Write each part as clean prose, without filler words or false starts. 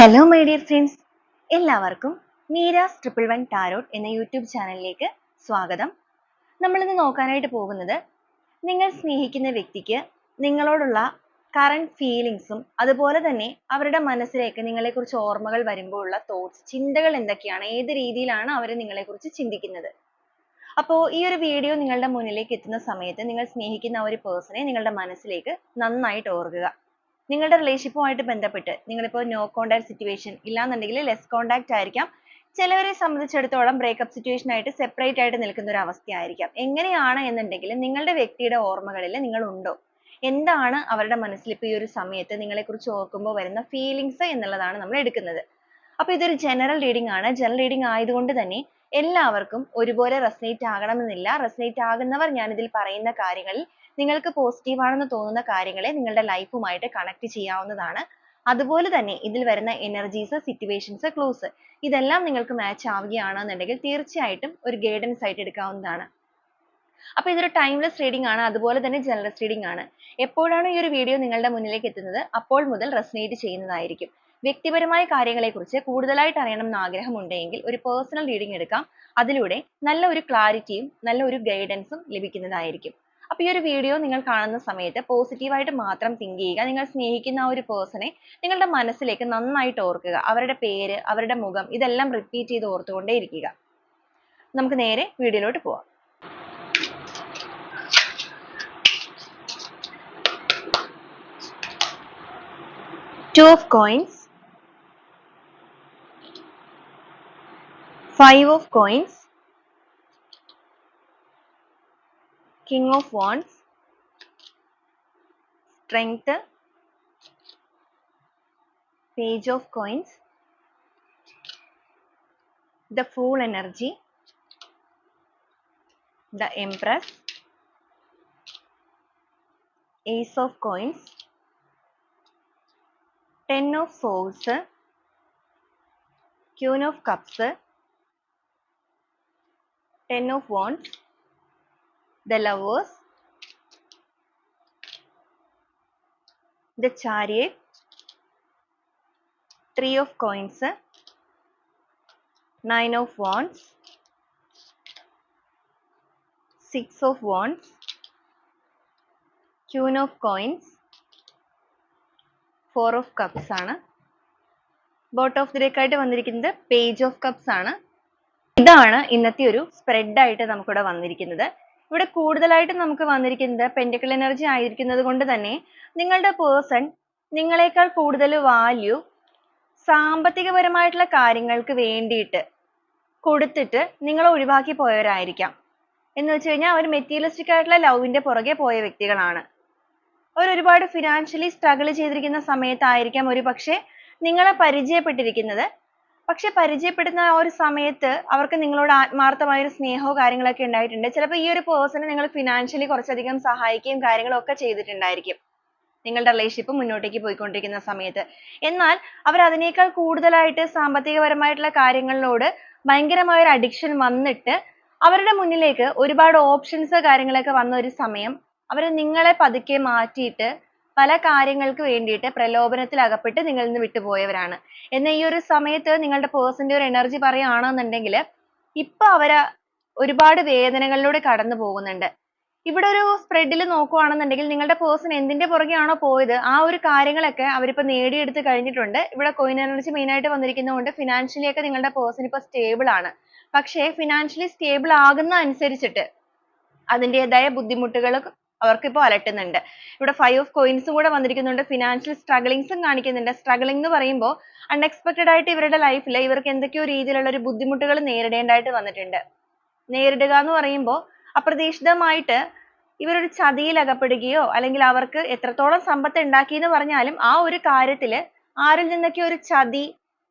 Hello my dear friends, എല്ലാവർക്കും Meera's 111 tarot എന്ന YouTube ചാനലിലേക്ക് സ്വാഗതം. നമ്മളിന്ന് നോക്കാനായിട്ട് പോകുന്നത് നിങ്ങൾ സ്നേഹിക്കുന്ന വ്യക്തിക്ക് നിങ്ങളോടുള്ള കറണ്ട് ഫീലിങ്സും അതുപോലെ തന്നെ അവരുടെ മനസ്സിലേക്ക് നിങ്ങളെക്കുറിച്ച് ഓർമ്മകൾ വരുമ്പോഴുള്ള തോട്ട്സ്, ചിന്തകൾ എന്തൊക്കെയാണ്, ഏത് രീതിയിലാണ് അവർ നിങ്ങളെക്കുറിച്ച് ചിന്തിക്കുന്നത്. അപ്പോൾ ഈ ഒരു വീഡിയോ നിങ്ങളുടെ മുന്നിലേക്ക് എത്തുന്ന സമയത്ത് നിങ്ങൾ സ്നേഹിക്കുന്ന ആ ഒരു പേഴ്സണെ നിങ്ങളുടെ മനസ്സിലേക്ക് നന്നായിട്ട് ഓർക്കുക. നിങ്ങളുടെ റിലേഷൻഷിപ്പുമായിട്ട് ബന്ധപ്പെട്ട് നിങ്ങളിപ്പോൾ നോ കോണ്ടാക്ട് സിറ്റുവേഷൻ ഇല്ലാന്നുണ്ടെങ്കിൽ ലെസ് കോണ്ടാക്ട് ആയിരിക്കാം. ചിലവരെ സംബന്ധിച്ചിടത്തോളം ബ്രേക്കപ്പ് സിറ്റുവേഷൻ ആയിട്ട് സെപ്പറേറ്റ് ആയിട്ട് നിൽക്കുന്ന ഒരു അവസ്ഥയായിരിക്കാം. എങ്ങനെയാണ് എന്നുണ്ടെങ്കിൽ നിങ്ങളുടെ വ്യക്തിയുടെ ഓർമ്മകളിൽ നിങ്ങൾ ഉണ്ടോ, എന്താണ് അവരുടെ മനസ്സിൽ ഇപ്പോൾ ഈ ഒരു സമയത്ത് നിങ്ങളെക്കുറിച്ച് ഓർക്കുമ്പോൾ വരുന്ന ഫീലിങ്സ് എന്നുള്ളതാണ് നമ്മൾ എടുക്കുന്നത്. അപ്പോൾ ഇതൊരു ജനറൽ റീഡിംഗ് ആണ്. ജനറൽ റീഡിംഗ് ആയതുകൊണ്ട് തന്നെ എല്ലാവർക്കും ഒരുപോലെ റെസനേറ്റ് ആകണമെന്നില്ല. റെസനേറ്റ് ആകുന്നവർ ഞാനിതിൽ പറയുന്ന കാര്യങ്ങളിൽ നിങ്ങൾക്ക് പോസിറ്റീവ് ആണെന്ന് തോന്നുന്ന കാര്യങ്ങളെ നിങ്ങളുടെ ലൈഫുമായിട്ട് കണക്ട് ചെയ്യാവുന്നതാണ്. അതുപോലെ തന്നെ ഇതിൽ വരുന്ന എനർജീസ്, സിറ്റുവേഷൻസ്, ക്ലൂസ് ഇതെല്ലാം നിങ്ങൾക്ക് മാച്ച് ആവുകയാണെന്നുണ്ടെങ്കിൽ തീർച്ചയായിട്ടും ഒരു ഗൈഡൻസ് ആയിട്ട് എടുക്കാവുന്നതാണ്. അപ്പോൾ ഇതൊരു ടൈംലെസ് റീഡിംഗ് ആണ്, അതുപോലെ തന്നെ ജനറൽ റീഡിംഗ് ആണ്. എപ്പോഴാണ് ഈ ഒരു വീഡിയോ നിങ്ങളുടെ മുന്നിലേക്ക് എത്തുന്നത് അപ്പോൾ മുതൽ റെസനേറ്റ് ചെയ്യുന്നതായിരിക്കും. വ്യക്തിപരമായ കാര്യങ്ങളെക്കുറിച്ച് കൂടുതലായിട്ട് അറിയണം എന്ന് ആഗ്രഹമുണ്ടെങ്കിൽ ഒരു പേഴ്സണൽ റീഡിംഗ് എടുക്കാം. അതിലൂടെ നല്ല ഒരു ക്ലാരിറ്റിയും നല്ല ഒരു ഗൈഡൻസും ലഭിക്കുന്നതായിരിക്കും. അപ്പോൾ ഈ ഒരു വീഡിയോ നിങ്ങൾ കാണുന്ന സമയത്ത് പോസിറ്റീവായിട്ട് മാത്രം തിങ്ക് ചെയ്യുക. നിങ്ങൾ സ്നേഹിക്കുന്ന ആ ഒരു പേഴ്സണെ നിങ്ങളുടെ മനസ്സിലേക്ക് നന്നായിട്ട് ഓർക്കുക. അവരുടെ പേര്, അവരുടെ മുഖം ഇതെല്ലാം റിപ്പീറ്റ് ചെയ്ത് ഓർത്തുകൊണ്ടേ ഇരിക്കുക. നമുക്ക് നേരെ വീഡിയോയിലോട്ട് പോവാം. Two of coins, Five of coins, King of wands, Strength, Page of coins, the Fool energy, the Empress, Ace of coins, Ten of swords, Queen of cups, Ten of wands, the Lovers, the Chariot, Three of coins, Nine of wands, Six of wands, Queen of coins, Four of cups ആണ്. Bottom of the deck ആയിട്ട് വന്നിരിക്കുന്നത് page of cups ആണ്. ഇതാണ് ഇന്നത്തെ ഒരു spread ആയിട്ട് നമുക്കിവിടെ വന്നിരിക്കുന്നത്. ഇവിടെ കൂടുതലായിട്ട് നമുക്ക് വന്നിരിക്കുന്നത് പെന്റക്കിൾ എനർജി ആയിരിക്കുന്നത് കൊണ്ട് തന്നെ നിങ്ങളുടെ പേഴ്സൺ നിങ്ങളെക്കാൾ കൂടുതൽ വാല്യൂ സാമ്പത്തികപരമായിട്ടുള്ള കാര്യങ്ങൾക്ക് വേണ്ടിയിട്ട് കൊടുത്തിട്ട് നിങ്ങളെ ഒഴിവാക്കി പോയവരായിരിക്കാം. എന്ന് വെച്ച് കഴിഞ്ഞാൽ അവർ മെറ്റീരിയലിസ്റ്റിക് ആയിട്ടുള്ള ലവിന്റെ പുറകെ പോയ വ്യക്തികളാണ്. അവർ ഒരുപാട് ഫിനാൻഷ്യലി സ്ട്രഗിൾ ചെയ്തിരിക്കുന്ന സമയത്തായിരിക്കാം ഒരു പക്ഷേ നിങ്ങളെ പരിചയപ്പെട്ടിരിക്കുന്നത്. പക്ഷെ പരിചയപ്പെടുന്ന ആ ഒരു സമയത്ത് അവർക്ക് നിങ്ങളോട് ആത്മാർത്ഥമായ ഒരു സ്നേഹവും കാര്യങ്ങളൊക്കെ ഉണ്ടായിട്ടുണ്ട്. ചിലപ്പോൾ ഈ ഒരു പേഴ്സണെ നിങ്ങൾ ഫിനാൻഷ്യലി കുറച്ചധികം സഹായിക്കുകയും കാര്യങ്ങളൊക്കെ ചെയ്തിട്ടുണ്ടായിരിക്കും നിങ്ങളുടെ റിലേഷൻഷിപ്പ് മുന്നോട്ടേക്ക് പോയിക്കൊണ്ടിരിക്കുന്ന സമയത്ത്. എന്നാൽ അവർ അതിനേക്കാൾ കൂടുതലായിട്ട് സാമ്പത്തികപരമായിട്ടുള്ള കാര്യങ്ങളിലോട് ഭയങ്കരമായ ഒരു അഡിക്ഷൻ വന്നിട്ട് അവരുടെ മുന്നിലേക്ക് ഒരുപാട് ഓപ്ഷൻസ് കാര്യങ്ങളൊക്കെ വന്ന ഒരു സമയം അവർ നിങ്ങളെ പതുക്കെ മാറ്റിയിട്ട് പല കാര്യങ്ങൾക്ക് വേണ്ടിയിട്ട് പ്രലോഭനത്തിൽ അകപ്പെട്ട് നിങ്ങളിൽ നിന്ന് വിട്ടുപോയവരാണ്. എന്നാൽ ഈ ഒരു സമയത്ത് നിങ്ങളുടെ പേഴ്സന്റെ ഒരു എനർജി പറയുകയാണെന്നുണ്ടെങ്കിൽ ഇപ്പൊ അവര് ഒരുപാട് വേദനകളിലൂടെ കടന്നു പോകുന്നുണ്ട്. ഇവിടെ ഒരു സ്പ്രെഡിൽ നോക്കുകയാണെന്നുണ്ടെങ്കിൽ നിങ്ങളുടെ പേഴ്സൺ എന്തിന്റെ പുറകെയാണോ പോയത് ആ ഒരു കാര്യങ്ങളൊക്കെ അവരിപ്പോ നേടിയെടുത്ത് കഴിഞ്ഞിട്ടുണ്ട്. ഇവിടെ കോയിൻ എനർജി മെയിൻ ആയിട്ട് വന്നിരിക്കുന്നതുകൊണ്ട് ഫിനാൻഷ്യലി ഒക്കെ നിങ്ങളുടെ പേഴ്സൺ ഇപ്പൊ സ്റ്റേബിൾ ആണ്. പക്ഷേ ഫിനാൻഷ്യലി സ്റ്റേബിൾ ആകുന്ന അനുസരിച്ചിട്ട് അതിൻ്റെതായ ബുദ്ധിമുട്ടുകൾ അവർക്കിപ്പോൾ അലട്ടുന്നുണ്ട്. ഇവിടെ ഫൈവ് ഓഫ് കോയിൻസും കൂടെ വന്നിരിക്കുന്നുണ്ട്. ഫിനാൻഷ്യൽ സ്ട്രഗിളിങ്സും കാണിക്കുന്നുണ്ട്. സ്ട്രഗിളിംഗ് എന്ന് പറയുമ്പോൾ അൺഎക്സ്പെക്റ്റഡ് ആയിട്ട് ഇവരുടെ ലൈഫിൽ ഇവർക്ക് എന്തൊക്കെയോ രീതിയിലുള്ള ഒരു ബുദ്ധിമുട്ടുകൾ നേരിടേണ്ടതായിട്ട് വന്നിട്ടുണ്ട്. നേരിടുക എന്ന് പറയുമ്പോൾ അപ്രതീക്ഷിതമായിട്ട് ഇവരൊരു ചതിയിൽ അകപ്പെടുകയോ അല്ലെങ്കിൽ അവർക്ക് എത്രത്തോളം സമ്പത്ത് ഉണ്ടാക്കി എന്ന് പറഞ്ഞാലും ആ ഒരു കാര്യത്തിൽ ആരിൽ നിന്നൊക്കെ ഒരു ചതി,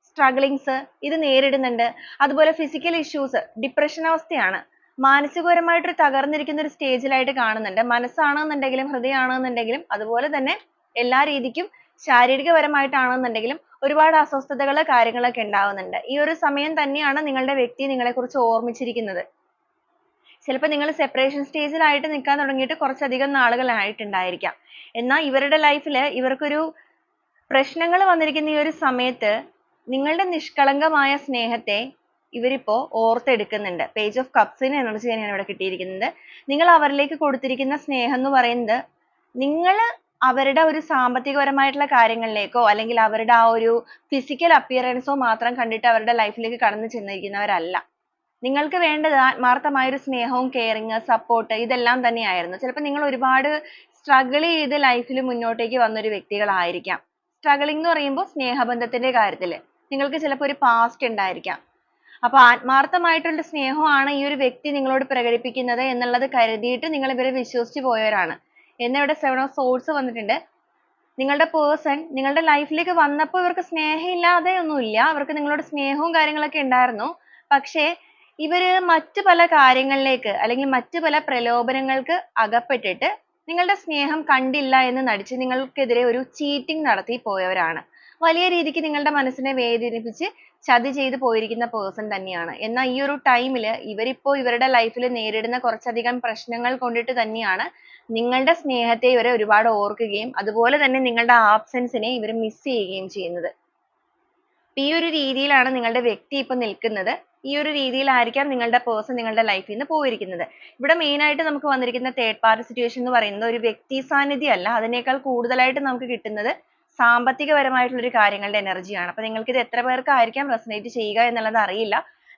സ്ട്രഗിളിങ്സ് ഇത് നേരിടുന്നുണ്ട്. അതുപോലെ ഫിസിക്കൽ ഇഷ്യൂസ്, ഡിപ്രഷൻ അവസ്ഥയാണ്. മാനസികപരമായിട്ട് തകർന്നിരിക്കുന്ന ഒരു സ്റ്റേജിലായിട്ട് കാണുന്നുണ്ട്. മനസ്സാണെന്നുണ്ടെങ്കിലും ഹൃദയമാണെന്നുണ്ടെങ്കിലും അതുപോലെ തന്നെ എല്ലാ രീതിക്കും ശാരീരികപരമായിട്ടാണെന്നുണ്ടെങ്കിലും ഒരുപാട് അസ്വസ്ഥതകൾ കാര്യങ്ങളൊക്കെ ഉണ്ടാവുന്നുണ്ട്. ഈ ഒരു സമയം തന്നെയാണ് നിങ്ങളുടെ വ്യക്തി നിങ്ങളെക്കുറിച്ച് ഓർമ്മിച്ചിരിക്കുന്നത്. ചിലപ്പോൾ നിങ്ങൾ സെപ്പറേഷൻ സ്റ്റേജിലായിട്ട് നിൽക്കാൻ തുടങ്ങിയിട്ട് കുറച്ചധികം നാളുകളായിട്ടുണ്ടായിരിക്കാം. എന്നാൽ ഇവരുടെ ലൈഫിൽ ഇവർക്കൊരു പ്രശ്നങ്ങൾ വന്നിരിക്കുന്ന ഈ ഒരു സമയത്ത് നിങ്ങളുടെ നിഷ്കളങ്കമായ സ്നേഹത്തെ ഇവരിപ്പോ ഓർത്തെടുക്കുന്നുണ്ട്. പേജ് ഓഫ് കപ്സിന് എനർജി തന്നെയാണ് ഇവിടെ കിട്ടിയിരിക്കുന്നത്. നിങ്ങൾ അവരിലേക്ക് കൊടുത്തിരിക്കുന്ന സ്നേഹം എന്ന് പറയുന്നത് നിങ്ങൾ അവരുടെ ഒരു സാമ്പത്തികപരമായിട്ടുള്ള കാര്യങ്ങളിലേക്കോ അല്ലെങ്കിൽ അവരുടെ ആ ഒരു ഫിസിക്കൽ അപ്പിയറൻസോ മാത്രം കണ്ടിട്ട് അവരുടെ ലൈഫിലേക്ക് കടന്നു ചെന്നിരിക്കുന്നവരല്ല. നിങ്ങൾക്ക് വേണ്ടത് ആത്മാർത്ഥമായ ഒരു സ്നേഹവും കെയറിങ് സപ്പോർട്ട് ഇതെല്ലാം തന്നെയായിരുന്നു. ചിലപ്പോൾ നിങ്ങൾ ഒരുപാട് സ്ട്രഗിൾ ചെയ്ത് ലൈഫിൽ മുന്നോട്ടേക്ക് വന്നൊരു വ്യക്തികളായിരിക്കാം. സ്ട്രഗിളിംഗ് എന്ന് പറയുമ്പോൾ സ്നേഹബന്ധത്തിന്റെ കാര്യത്തിൽ നിങ്ങൾക്ക് ചിലപ്പോൾ ഒരു പാസ്റ്റ് ഉണ്ടായിരിക്കാം. അപ്പൊ ആത്മാർത്ഥമായിട്ടുള്ള സ്നേഹമാണ് ഈ ഒരു വ്യക്തി നിങ്ങളോട് പ്രകടിപ്പിക്കുന്നത് എന്നുള്ളത് കരുതിയിട്ട് നിങ്ങൾ ഇവരെ വിശ്വസിച്ച് പോയവരാണ്. എന്നിവിടെ 7 of swords വന്നിട്ടുണ്ട്. നിങ്ങളുടെ പേഴ്സൺ നിങ്ങളുടെ ലൈഫിലേക്ക് വന്നപ്പോൾ ഇവർക്ക് സ്നേഹമില്ലാതെ ഒന്നുമില്ല. അവർക്ക് നിങ്ങളോട് സ്നേഹവും കാര്യങ്ങളൊക്കെ ഉണ്ടായിരുന്നു. പക്ഷേ ഇവര് മറ്റു പല കാര്യങ്ങളിലേക്ക് അല്ലെങ്കിൽ മറ്റു പല പ്രലോഭനങ്ങൾക്ക് അകപ്പെട്ടിട്ട് നിങ്ങളുടെ സ്നേഹം കണ്ടില്ല എന്ന് നടിച്ച് നിങ്ങൾക്കെതിരെ ഒരു ചീറ്റിംഗ് നടത്തി പോയവരാണ്. വലിയ രീതിക്ക് നിങ്ങളുടെ മനസ്സിനെ വേദനിപ്പിച്ച് ചതി ചെയ്ത് പോയിരിക്കുന്ന പേഴ്സൺ തന്നെയാണ്. എന്നാൽ ഈ ഒരു ടൈമിൽ ഇവരിപ്പോ ഇവരുടെ ലൈഫിൽ നേരിടുന്ന കുറച്ചധികം പ്രശ്നങ്ങൾ കൊണ്ടിട്ട് തന്നെയാണ് നിങ്ങളുടെ സ്നേഹത്തെ ഇവരെ ഒരുപാട് ഓർക്കുകയും അതുപോലെ തന്നെ നിങ്ങളുടെ ആബ്സെൻസിനെ ഇവർ മിസ് ചെയ്യുകയും ചെയ്യുന്നത്. ഈ ഒരു രീതിയിലാണ് നിങ്ങളുടെ വ്യക്തി ഇപ്പൊ നിൽക്കുന്നത്. ഈ ഒരു രീതിയിലായിരിക്കാം നിങ്ങളുടെ പേഴ്സൺ നിങ്ങളുടെ ലൈഫിൽ നിന്ന് പോയിരിക്കുന്നത്. ഇവിടെ മെയിൻ ആയിട്ട് നമുക്ക് വന്നിരിക്കുന്ന തേർഡ് പാർട്ടി സിറ്റുവേഷൻ എന്ന് പറയുന്നത് ഒരു വ്യക്തി സാന്നിധ്യം അല്ല, അതിനേക്കാൾ കൂടുതലായിട്ട് നമുക്ക് കിട്ടുന്നത് സാമ്പത്തികപരമായിട്ടുള്ള ഒരു കാര്യങ്ങളുടെ എനർജിയാണ്. അപ്പൊ നിങ്ങൾക്ക് ഇത് എത്ര പേർക്കായിരിക്കാം റെസനേറ്റ് ചെയ്യുക എന്നുള്ളത് അറിയില്ല.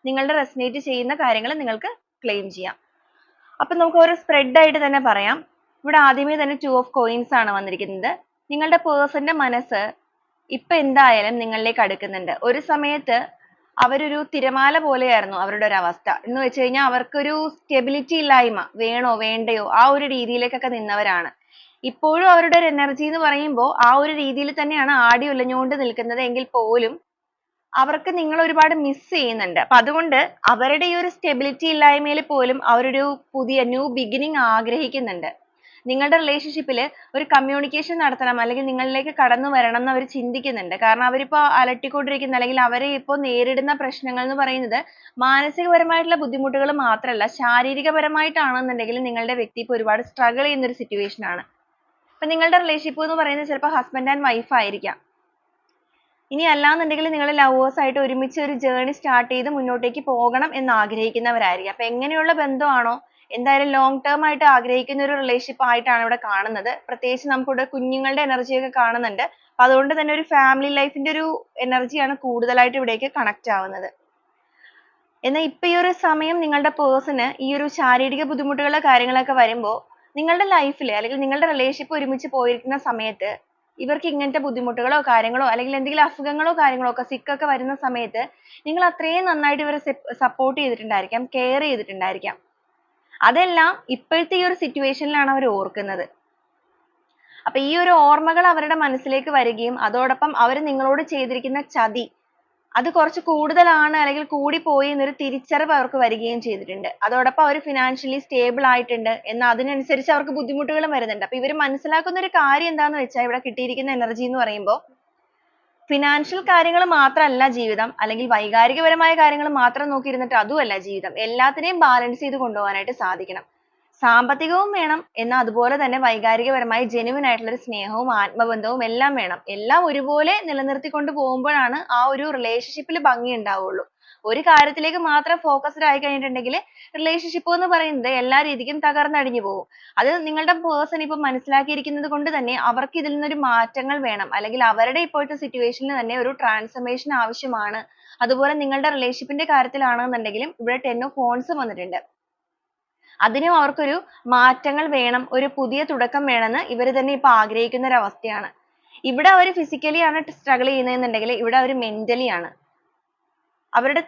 നിങ്ങളുടെ റെസനേറ്റ് ചെയ്യുന്ന കാര്യങ്ങൾ നിങ്ങൾക്ക് ക്ലെയിം ചെയ്യാം. അപ്പൊ നമുക്ക് ഒരു സ്പ്രെഡ് ആയിട്ട് തന്നെ പറയാം. ഇവിടെ ആദ്യമേ തന്നെ 2 of coins ആണ് വന്നിരിക്കുന്നത്. നിങ്ങളുടെ പേഴ്സന്റെ മനസ്സ് ഇപ്പൊ എന്തായാലും നിങ്ങളിലേക്ക് അടുക്കുന്നുണ്ട്. ഒരു സമയത്ത് അവരൊരു തിരമാല പോലെയായിരുന്നു അവരുടെ ഒരു അവസ്ഥ. എന്ന് വെച്ച് കഴിഞ്ഞാൽ അവർക്കൊരു സ്റ്റെബിലിറ്റി ഇല്ലായ്മ, വേണോ വേണ്ടയോ ആ ഒരു രീതിയിലേക്കൊക്കെ നിന്നവരാണ്. ഇപ്പോഴും അവരുടെ ഒരു എനർജി എന്ന് പറയുമ്പോൾ ആ ഒരു രീതിയിൽ തന്നെയാണ് ആടി ഉലഞ്ഞുകൊണ്ട് നിൽക്കുന്നത് എങ്കിൽ പോലും അവർക്ക് നിങ്ങൾ ഒരുപാട് മിസ് ചെയ്യുന്നുണ്ട്. അപ്പൊ അതുകൊണ്ട് അവരുടെ ഈ ഒരു സ്റ്റെബിലിറ്റി ഇല്ലായ്മയിൽ പോലും അവരൊരു പുതിയ ന്യൂ ബിഗിനിങ് ആഗ്രഹിക്കുന്നുണ്ട്. നിങ്ങളുടെ റിലേഷൻഷിപ്പിൽ ഒരു കമ്മ്യൂണിക്കേഷൻ നടത്തണം അല്ലെങ്കിൽ നിങ്ങളിലേക്ക് കടന്നു വരണം എന്ന് അവർ ചിന്തിക്കുന്നുണ്ട്. കാരണം അവരിപ്പോ അലട്ടിക്കൊണ്ടിരിക്കുന്ന അല്ലെങ്കിൽ അവരെ ഇപ്പോൾ നേരിടുന്ന പ്രശ്നങ്ങൾ എന്ന് പറയുന്നത് മാനസികപരമായിട്ടുള്ള ബുദ്ധിമുട്ടുകൾ മാത്രമല്ല, ശാരീരികപരമായിട്ടാണെന്നുണ്ടെങ്കിൽ നിങ്ങളുടെ വ്യക്തി ഇപ്പോൾ ഒരുപാട് സ്ട്രഗിൾ ചെയ്യുന്ന ഒരു സിറ്റുവേഷൻ ആണ്. ഇപ്പൊ നിങ്ങളുടെ റിലേഷൻഷിപ്പ് എന്ന് പറയുന്നത് ചിലപ്പോൾ ഹസ്ബൻഡ് ആൻഡ് വൈഫ് ആയിരിക്കാം. ഇനി അല്ലാന്നുണ്ടെങ്കിൽ നിങ്ങൾ ലവേഴ്സ് ആയിട്ട് ഒരുമിച്ച് ഒരു ജേർണി സ്റ്റാർട്ട് ചെയ്ത് മുന്നോട്ടേക്ക് പോകണം എന്ന് ആഗ്രഹിക്കുന്നവരായിരിക്കും. അപ്പൊ എങ്ങനെയുള്ള ബന്ധമാണോ എന്തായാലും ലോങ് ടേം ആയിട്ട് ആഗ്രഹിക്കുന്ന ഒരു റിലേഷൻഷിപ്പ് ആയിട്ടാണ് ഇവിടെ കാണുന്നത്. പ്രത്യേകിച്ച് നമുക്കിവിടെ കുഞ്ഞുങ്ങളുടെ എനർജി ഒക്കെ കാണുന്നുണ്ട്. അപ്പൊ അതുകൊണ്ട് തന്നെ ഒരു ഫാമിലി ലൈഫിന്റെ ഒരു എനർജിയാണ് കൂടുതലായിട്ട് ഇവിടേക്ക് കണക്ട് ആവുന്നത്. എന്നാൽ ഇപ്പൊ ഈ ഒരു സമയം നിങ്ങളുടെ പേഴ്സണ് ഈ ഒരു ശാരീരിക ബുദ്ധിമുട്ടുകളോ കാര്യങ്ങളൊക്കെ വരുമ്പോൾ നിങ്ങളുടെ ലൈഫിൽ അല്ലെങ്കിൽ നിങ്ങളുടെ റിലേഷൻഷിപ്പ് ഒരുമിച്ച് പോയിരിക്കുന്ന സമയത്ത് ഇവർക്ക് ഇങ്ങനത്തെ ബുദ്ധിമുട്ടുകളോ കാര്യങ്ങളോ അല്ലെങ്കിൽ എന്തെങ്കിലും അസുഖങ്ങളോ കാര്യങ്ങളോ ഒക്കെ സിക്കൊക്കെ വരുന്ന സമയത്ത് നിങ്ങൾ അത്രയും നന്നായിട്ട് ഇവരെ സപ്പോർട്ട് ചെയ്തിട്ടുണ്ടായിരിക്കാം, കെയർ ചെയ്തിട്ടുണ്ടായിരിക്കാം. അതെല്ലാം ഇപ്പോഴത്തെ ഈ ഒരു സിറ്റുവേഷനിലാണ് അവർ ഓർക്കുന്നത്. അപ്പൊ ഈ ഒരു ഓർമ്മകൾ അവരുടെ മനസ്സിലേക്ക് വരികയും അതോടൊപ്പം അവർ നിങ്ങളോട് ചെയ്തിരിക്കുന്ന ചതി അത് കുറച്ച് കൂടുതലാണ് അല്ലെങ്കിൽ കൂടിപ്പോയി എന്നൊരു തിരിച്ചറിവ് അവർക്ക് വരികയും ചെയ്തിട്ടുണ്ട്. അതോടൊപ്പം അവർ ഫിനാൻഷ്യലി സ്റ്റേബിൾ ആയിട്ടുണ്ട്, എന്നാൽ അതിനനുസരിച്ച് അവർക്ക് ബുദ്ധിമുട്ടുകളും വരുന്നുണ്ട്. അപ്പൊ ഇവർ മനസ്സിലാക്കുന്ന ഒരു കാര്യം എന്താന്ന് വെച്ചാൽ ഇവിടെ കിട്ടിയിരിക്കുന്ന എനർജി എന്ന് പറയുമ്പോൾ ഫിനാൻഷ്യൽ കാര്യങ്ങൾ മാത്രമല്ല ജീവിതം, അല്ലെങ്കിൽ വൈകാരികപരമായ കാര്യങ്ങൾ മാത്രം നോക്കിയിരുന്നിട്ട് അതുമല്ല ജീവിതം. എല്ലാത്തിനെയും ബാലൻസ് ചെയ്ത് കൊണ്ടുപോകാനായിട്ട് സാധിക്കണം. സാമ്പത്തികവും വേണം, എന്നാൽ അതുപോലെ തന്നെ വൈകാരികപരമായി ജെന്യുവൻ ആയിട്ടുള്ള ഒരു സ്നേഹവും ആത്മബന്ധവും എല്ലാം വേണം. എല്ലാം ഒരുപോലെ നിലനിർത്തിക്കൊണ്ട് പോകുമ്പോഴാണ് ആ ഒരു റിലേഷൻഷിപ്പിൽ ഭംഗി ഉണ്ടാവുള്ളൂ. ഒരു കാര്യത്തിലേക്ക് മാത്രം ഫോക്കസ്ഡ് ആയി കഴിഞ്ഞിട്ടുണ്ടെങ്കിൽ റിലേഷൻഷിപ്പ് എന്ന് പറയുന്നത് എല്ലാ രീതിക്കും തകർന്നടിഞ്ഞു പോകും. അത് നിങ്ങളുടെ പേഴ്സൺ ഇപ്പൊ മനസ്സിലാക്കിയിരിക്കുന്നത് കൊണ്ട് തന്നെ അവർക്ക് ഇതിൽ നിന്നൊരു മാറ്റങ്ങൾ വേണം, അല്ലെങ്കിൽ അവരുടെ ഇപ്പോഴത്തെ സിറ്റുവേഷനിൽ തന്നെ ഒരു ട്രാൻസ്ഫർമേഷൻ ആവശ്യമാണ്. അതുപോലെ നിങ്ങളുടെ റിലേഷൻഷിപ്പിന്റെ കാര്യത്തിലാണെന്നുണ്ടെങ്കിലും ഇവിടെ 10 of wands വന്നിട്ടുണ്ട്. അതിനും അവർക്കൊരു മാറ്റങ്ങൾ വേണം, ഒരു പുതിയ തുടക്കം വേണമെന്ന് ഇവർ തന്നെ ഇപ്പൊ ആഗ്രഹിക്കുന്ന ഒരു അവസ്ഥയാണ്. ഇവിടെ അവർ ഫിസിക്കലി ആണ് സ്ട്രഗിൾ ചെയ്യുന്നതെന്നുണ്ടെങ്കിൽ ഇവിടെ അവർ മെന്റലി ആണ്. അവരുടെ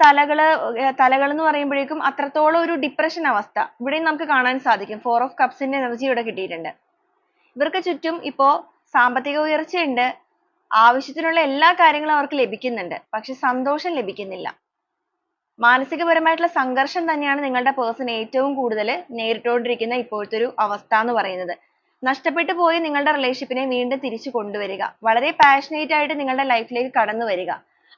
തലകൾ എന്ന് പറയുമ്പോഴേക്കും അത്രത്തോളം ഒരു ഡിപ്രഷൻ അവസ്ഥ ഇവിടെയും നമുക്ക് കാണാൻ സാധിക്കും. 4 of cups-ന്റെ എനർജി ഇവിടെ കിട്ടിയിട്ടുണ്ട്. ഇവർക്ക് ചുറ്റും ഇപ്പോ സാമ്പത്തിക ഉയർച്ചയുണ്ട്, ആവശ്യത്തിനുള്ള എല്ലാ കാര്യങ്ങളും അവർക്ക് ലഭിക്കുന്നുണ്ട്, പക്ഷെ സന്തോഷം ലഭിക്കുന്നില്ല. മാനസികപരമായിട്ടുള്ള സംഘർഷം തന്നെയാണ് നിങ്ങളുടെ പേഴ്സൺ ഏറ്റവും കൂടുതൽ നേരിട്ടുകൊണ്ടിരിക്കുന്ന ഇപ്പോഴത്തെ ഒരു അവസ്ഥ എന്ന് പറയുന്നത്. നഷ്ടപ്പെട്ടു പോയി നിങ്ങളുടെ റിലേഷൻഷിപ്പിനെ വീണ്ടും തിരിച്ചു കൊണ്ടുവരിക, വളരെ പാഷനേറ്റ് ആയിട്ട് നിങ്ങളുടെ ലൈഫിലേക്ക് കടന്നു വരിക.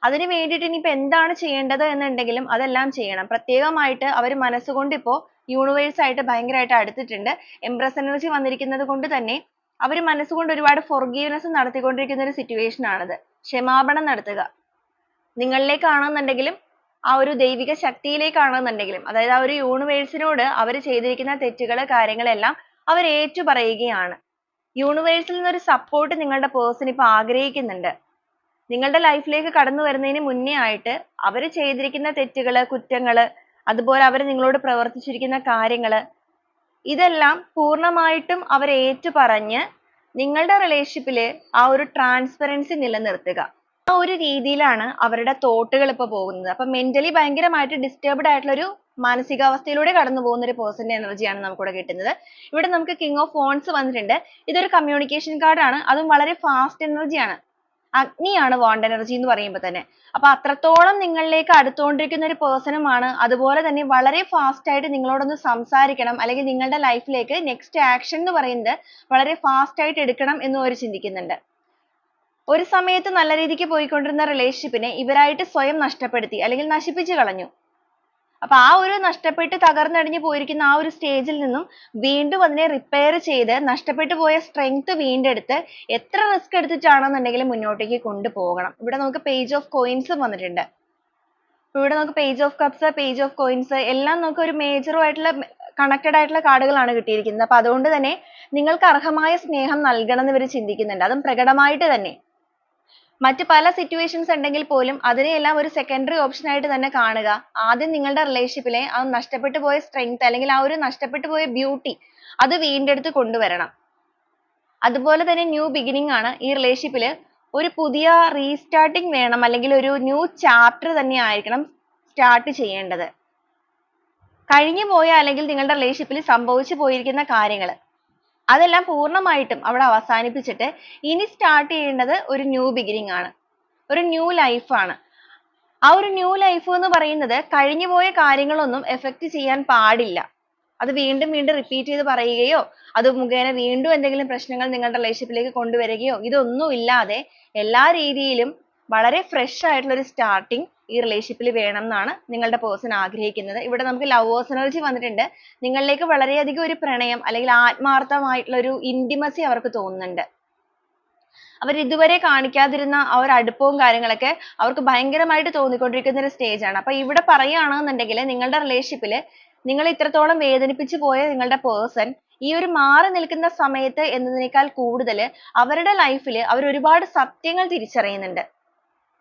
അതിന് വേണ്ടിയിട്ട് ഇനിയിപ്പോൾ എന്താണ് ചെയ്യേണ്ടത് എന്നുണ്ടെങ്കിലും അതെല്ലാം ചെയ്യണം. പ്രത്യേകമായിട്ട് അവർ മനസ്സുകൊണ്ട് ഇപ്പോൾ യൂണിവേഴ്സ് ആയിട്ട് ഭയങ്കരമായിട്ട് അടുത്തിട്ടുണ്ട്. എംപ്രസ് എനർജി വന്നിരിക്കുന്നത് കൊണ്ട് തന്നെ അവർ മനസ്സുകൊണ്ട് ഒരുപാട് ഫോർഗീവ്നെസ് നടത്തിക്കൊണ്ടിരിക്കുന്ന ഒരു സിറ്റുവേഷൻ ആണിത്. ക്ഷമാപണം നടത്തുക. നിങ്ങളിലേക്കാണെന്നുണ്ടെങ്കിലും ആ ഒരു ദൈവിക ശക്തിയിലേക്കാണെന്നുണ്ടെങ്കിലും, അതായത് ആ ഒരു യൂണിവേഴ്സിനോട് അവർ ചെയ്തിരിക്കുന്ന തെറ്റുകൾ കാര്യങ്ങളെല്ലാം അവർ ഏറ്റുപറയുകയാണ്. യൂണിവേഴ്സിൽ നിന്നൊരു സപ്പോർട്ട് നിങ്ങളുടെ പേഴ്സൺ ഇപ്പൊ ആഗ്രഹിക്കുന്നുണ്ട്. നിങ്ങളുടെ ലൈഫിലേക്ക് കടന്നു വരുന്നതിന് മുന്നേ ആയിട്ട് അവർ ചെയ്തിരിക്കുന്ന തെറ്റുകള്, കുറ്റങ്ങള്, അതുപോലെ അവർ നിങ്ങളോട് പ്രവർത്തിച്ചിരിക്കുന്ന കാര്യങ്ങള്, ഇതെല്ലാം പൂർണ്ണമായിട്ടും അവർ ഏറ്റുപറഞ്ഞ് നിങ്ങളുടെ റിലേഷൻഷിപ്പില് ആ ഒരു ട്രാൻസ്പെറൻസി നിലനിർത്തുക. ആ ഒരു രീതിയിലാണ് അവരുടെ തോട്ടുകൾ ഇപ്പൊ പോകുന്നത്. അപ്പൊ മെന്റലി ഭയങ്കരമായിട്ട് ഡിസ്റ്റർബ്ഡ് ആയിട്ടുള്ള ഒരു മാനസികാവസ്ഥയിലൂടെ കടന്നു പോകുന്ന ഒരു പേഴ്സന്റെ എനർജിയാണ് നമുക്കിവിടെ കിട്ടുന്നത്. ഇവിടെ നമുക്ക് കിങ് ഓഫ് wands വന്നിട്ടുണ്ട്. ഇതൊരു കമ്മ്യൂണിക്കേഷൻ കാർഡ് ആണ്. അതും വളരെ ഫാസ്റ്റ് എനർജിയാണ്. അഗ്നിയാണ് വാണ്ട് എനർജി എന്ന് പറയുമ്പോൾ തന്നെ. അപ്പൊ അത്രത്തോളം നിങ്ങളിലേക്ക് അടുത്തുകൊണ്ടിരിക്കുന്ന ഒരു പേഴ്സണുമാണ്. അതുപോലെ തന്നെ വളരെ ഫാസ്റ്റ് ആയിട്ട് നിങ്ങളോടൊന്ന് സംസാരിക്കണം, അല്ലെങ്കിൽ നിങ്ങളുടെ ലൈഫിലേക്ക് നെക്സ്റ്റ് ആക്ഷൻ എന്ന് പറയുന്നത് വളരെ ഫാസ്റ്റ് ആയിട്ട് എടുക്കണം എന്നും അവർ ചിന്തിക്കുന്നുണ്ട്. ഒരു സമയത്ത് നല്ല രീതിക്ക് പോയിക്കൊണ്ടിരുന്ന റിലേഷൻഷിപ്പിനെ ഇവരായിട്ട് സ്വയം നഷ്ടപ്പെടുത്തി അല്ലെങ്കിൽ നശിപ്പിച്ചു കളഞ്ഞു. അപ്പൊ ആ ഒരു നഷ്ടപ്പെട്ട് തകർന്നടിഞ്ഞു പോയിരിക്കുന്ന ആ ഒരു സ്റ്റേജിൽ നിന്നും വീണ്ടും അതിനെ റിപ്പയർ ചെയ്ത് നഷ്ടപ്പെട്ടു പോയ സ്ട്രെങ്ത് വീണ്ടെടുത്ത് എത്ര റിസ്ക് എടുത്തിട്ടാണെന്നുണ്ടെങ്കിലും മുന്നോട്ടേക്ക് കൊണ്ടുപോകണം. ഇവിടെ നമുക്ക് പേജ് ഓഫ് കോയിൻസും വന്നിട്ടുണ്ട്. ഇവിടെ നമുക്ക് page of cups, page of coins എല്ലാം നമുക്ക് ഒരു മേജറുമായിട്ടുള്ള കണക്റ്റഡ് ആയിട്ടുള്ള കാർഡുകളാണ് കിട്ടിയിരിക്കുന്നത്. അപ്പൊ അതുകൊണ്ട് തന്നെ നിങ്ങൾക്ക് അർഹമായ സ്നേഹം നൽകണം എന്ന് ഇവർ ചിന്തിക്കുന്നുണ്ട്. അതും പ്രകടമായിട്ട് തന്നെ. മറ്റ് പല സിറ്റുവേഷൻസ് ഉണ്ടെങ്കിൽ പോലും അതിനെയെല്ലാം ഒരു സെക്കൻഡറി ഓപ്ഷൻ ആയിട്ട് തന്നെ കാണുക. ആദ്യം നിങ്ങളുടെ റിലേഷൻഷിപ്പിലെ ആ നഷ്ടപ്പെട്ടു പോയ സ്ട്രെങ്ത് അല്ലെങ്കിൽ ആ ഒരു നഷ്ടപ്പെട്ടു പോയ ബ്യൂട്ടി അത് വീണ്ടെടുത്ത് കൊണ്ടുവരണം. അതുപോലെ തന്നെ ന്യൂ ബിഗിനിങ് ആണ് ഈ റിലേഷൻഷിപ്പിൽ. ഒരു പുതിയ റീസ്റ്റാർട്ടിങ് വേണം, അല്ലെങ്കിൽ ഒരു ന്യൂ ചാപ്റ്റർ തന്നെ ആയിരിക്കണം സ്റ്റാർട്ട് ചെയ്യേണ്ടത്. കഴിഞ്ഞു പോയ അല്ലെങ്കിൽ നിങ്ങളുടെ റിലേഷൻഷിപ്പിൽ സംഭവിച്ചു പോയിരിക്കുന്ന കാര്യങ്ങൾ അതെല്ലാം പൂർണ്ണമായിട്ടും അവിടെ അവസാനിപ്പിച്ചിട്ട് ഇനി സ്റ്റാർട്ട് ചെയ്യേണ്ടത് ഒരു ന്യൂ ബിഗിനിങ് ആണ്, ഒരു ന്യൂ ലൈഫ് ആണ്. ആ ഒരു ന്യൂ ലൈഫ് എന്ന് പറയുന്നത് കഴിഞ്ഞു പോയ കാര്യങ്ങളൊന്നും എഫക്റ്റ് ചെയ്യാൻ പാടില്ല. അത് വീണ്ടും വീണ്ടും റിപ്പീറ്റ് ചെയ്ത് പറയുകയോ അത് മുഖേന വീണ്ടും എന്തെങ്കിലും പ്രശ്നങ്ങൾ നിങ്ങളുടെ റിലേഷൻഷിപ്പിലേക്ക് കൊണ്ടുവരികയോ ഇതൊന്നും ഇല്ലാതെ എല്ലാ രീതിയിലും വളരെ ഫ്രഷ് ആയിട്ടുള്ള ഒരു സ്റ്റാർട്ടിങ് ഈ റിലേഷൻഷിപ്പിൽ വേണം എന്നാണ് നിങ്ങളുടെ പേഴ്സൺ ആഗ്രഹിക്കുന്നത്. ഇവിടെ നമുക്ക് ലവേഴ്സ് എനർജി വന്നിട്ടുണ്ട്. നിങ്ങളിലേക്ക് വളരെയധികം ഒരു പ്രണയം അല്ലെങ്കിൽ ആത്മാർത്ഥമായിട്ടുള്ള ഒരു ഇന്റിമസി അവർക്ക് തോന്നുന്നുണ്ട്. അവർ ഇതുവരെ കാണിക്കാതിരുന്ന ആ ഒരു അടുപ്പവും കാര്യങ്ങളൊക്കെ അവർക്ക് ഭയങ്കരമായിട്ട് തോന്നിക്കൊണ്ടിരിക്കുന്ന ഒരു സ്റ്റേജ് ആണ്. അപ്പൊ ഇവിടെ പറയുകയാണെന്നുണ്ടെങ്കിൽ നിങ്ങളുടെ റിലേഷൻഷിപ്പിൽ നിങ്ങൾ ഇത്രത്തോളം വേദനിപ്പിച്ചു പോയ നിങ്ങളുടെ പേഴ്സൺ ഈ ഒരു മാറി നിൽക്കുന്ന സമയത്ത് എന്നതിനേക്കാൾ കൂടുതൽ അവരുടെ ലൈഫിൽ അവർ ഒരുപാട് സത്യങ്ങൾ തിരിച്ചറിയുന്നുണ്ട്,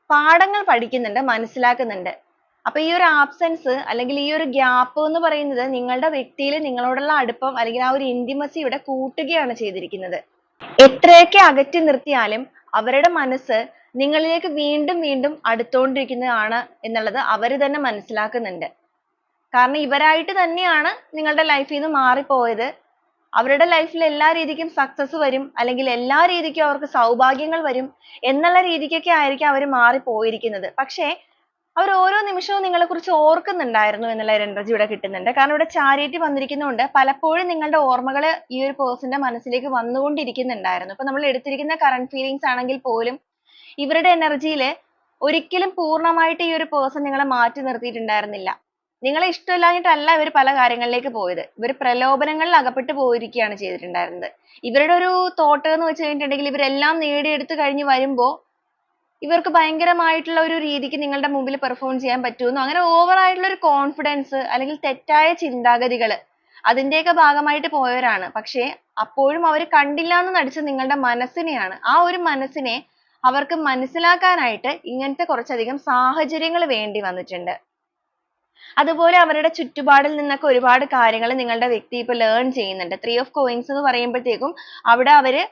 പാഠങ്ങൾ പഠിക്കുന്നുണ്ട്, മനസ്സിലാക്കുന്നുണ്ട്. അപ്പൊ ഈ ഒരു ആബ്സെൻസ് അല്ലെങ്കിൽ ഈ ഒരു ഗ്യാപ്പ് എന്ന് പറയുന്നത് നിങ്ങളുടെ വ്യക്തിയിൽ നിങ്ങളോടുള്ള അടുപ്പം അല്ലെങ്കിൽ ആ ഒരു ഇന്റിമസി ഇവിടെ കൂട്ടുകയാണ് ചെയ്തിരിക്കുന്നത്. എത്രയൊക്കെ അകറ്റി നിർത്തിയാലും അവരുടെ മനസ്സ് നിങ്ങളിലേക്ക് വീണ്ടും വീണ്ടും അടുത്തുകൊണ്ടിരിക്കുന്നതാണ് എന്നുള്ളത് അവർ തന്നെ മനസ്സിലാക്കുന്നുണ്ട്. കാരണം ഇവരായിട്ട് തന്നെയാണ് നിങ്ങളുടെ ലൈഫിൽ നിന്ന് മാറിപ്പോയത്. അവരുടെ ലൈഫിൽ എല്ലാ രീതിക്കും സക്സസ് വരും, അല്ലെങ്കിൽ എല്ലാ രീതിക്കും അവർക്ക് സൗഭാഗ്യങ്ങൾ വരും എന്നുള്ള രീതിക്കൊക്കെ ആയിരിക്കും അവർ മാറിപ്പോയിരിക്കുന്നത്. പക്ഷേ അവർ ഓരോ നിമിഷവും നിങ്ങളെ കുറിച്ച് ഓർക്കുന്നുണ്ടായിരുന്നു എന്നുള്ള ഒരു എനർജി ഇവിടെ കിട്ടുന്നുണ്ട്. കാരണം ഇവിടെ ചാരിറ്റി വന്നിരിക്കുന്നതുകൊണ്ട് പലപ്പോഴും നിങ്ങളുടെ ഓർമ്മകൾ ഈ ഒരു പേഴ്സന്റെ മനസ്സിലേക്ക് വന്നുകൊണ്ടിരിക്കുന്നുണ്ടായിരുന്നു. ഇപ്പൊ നമ്മൾ എടുത്തിരിക്കുന്ന കറന്റ് ഫീലിങ്സ് ആണെങ്കിൽ പോലും ഇവരുടെ എനർജിയിൽ ഒരിക്കലും പൂർണ്ണമായിട്ട് ഈ ഒരു പേഴ്സൺ നിങ്ങളെ മാറ്റി നിർത്തിയിട്ടുണ്ടായിരുന്നില്ല. നിങ്ങളെ ഇഷ്ടമില്ലാഞ്ഞിട്ടല്ല ഇവർ പല കാര്യങ്ങളിലേക്ക് പോയത്. ഇവർ പ്രലോഭനങ്ങളിൽ അകപ്പെട്ടു പോയിരിക്കുകയാണ് ചെയ്തിട്ടുണ്ടായിരുന്നത്. ഇവരുടെ ഒരു തോട്ട് എന്ന് വെച്ച് കഴിഞ്ഞിട്ടുണ്ടെങ്കിൽ ഇവരെല്ലാം നേടിയെടുത്ത് കഴിഞ്ഞ് വരുമ്പോൾ ഇവർക്ക് ഭയങ്കരമായിട്ടുള്ള ഒരു രീതിക്ക് നിങ്ങളുടെ മുമ്പിൽ പെർഫോം ചെയ്യാൻ പറ്റുമെന്നോ അങ്ങനെ ഓവർ ആയിട്ടുള്ള ഒരു കോൺഫിഡൻസ് അല്ലെങ്കിൽ തെറ്റായ ചിന്താഗതികൾ അതിന്റെയൊക്കെ ഭാഗമായിട്ട് പോയവരാണ്. പക്ഷേ അപ്പോഴും അവർ കണ്ടില്ല എന്ന് നടിച്ചത് നിങ്ങളുടെ മനസ്സിനെയാണ്. ആ ഒരു മനസ്സിനെ അവർക്ക് മനസ്സിലാക്കാനായിട്ട് ഇങ്ങനത്തെ കുറച്ചധികം സാഹചര്യങ്ങൾ വേണ്ടി വന്നിട്ടുണ്ട്. അതുപോലെ അവരുടെ ചുറ്റുപാടിൽ നിന്നൊക്കെ ഒരുപാട് കാര്യങ്ങൾ നിങ്ങളുടെ വ്യക്തി ഇപ്പൊ ലേൺ ചെയ്യുന്നുണ്ട്. 3 of coins എന്ന് പറയുമ്പോഴത്തേക്കും അവിടെ അവര്